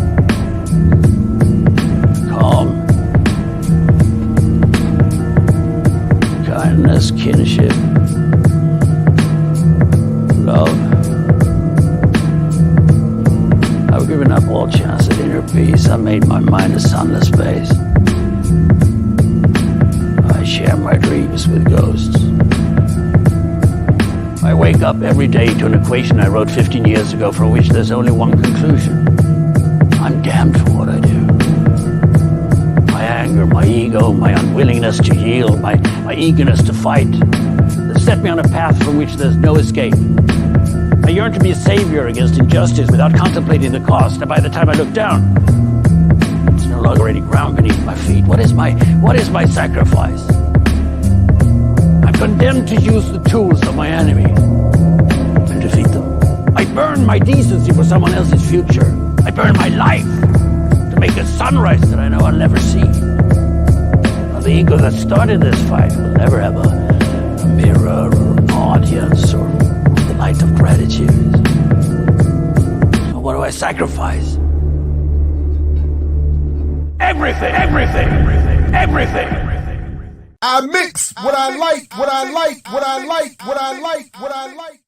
Calm, kindness, kinship, love. I've given up all chance at inner peace. I made my mind a sunless space. I share my dreams with ghosts. I wake up every day to an equation I wrote 15 years ago for which there's only one conclusion. I'm damned for what I do. My anger, my ego, my unwillingness to yield, my eagerness to fight, that set me on a path from which there's no escape. I yearn to be a savior against injustice without contemplating the cost, and by the time I look down, there's no longer any ground beneath my feet. What is my sacrifice? I'm condemned to use the tools of my enemy to defeat them. I burn my decency for someone else's future. I burn my life to make a sunrise that I know I'll never see. Now, the ego that started this fight will never have a mirror or an audience or the light of gratitude. So what do I sacrifice? Everything.
I mix what I like, what I like, what I like, what I like, what I like.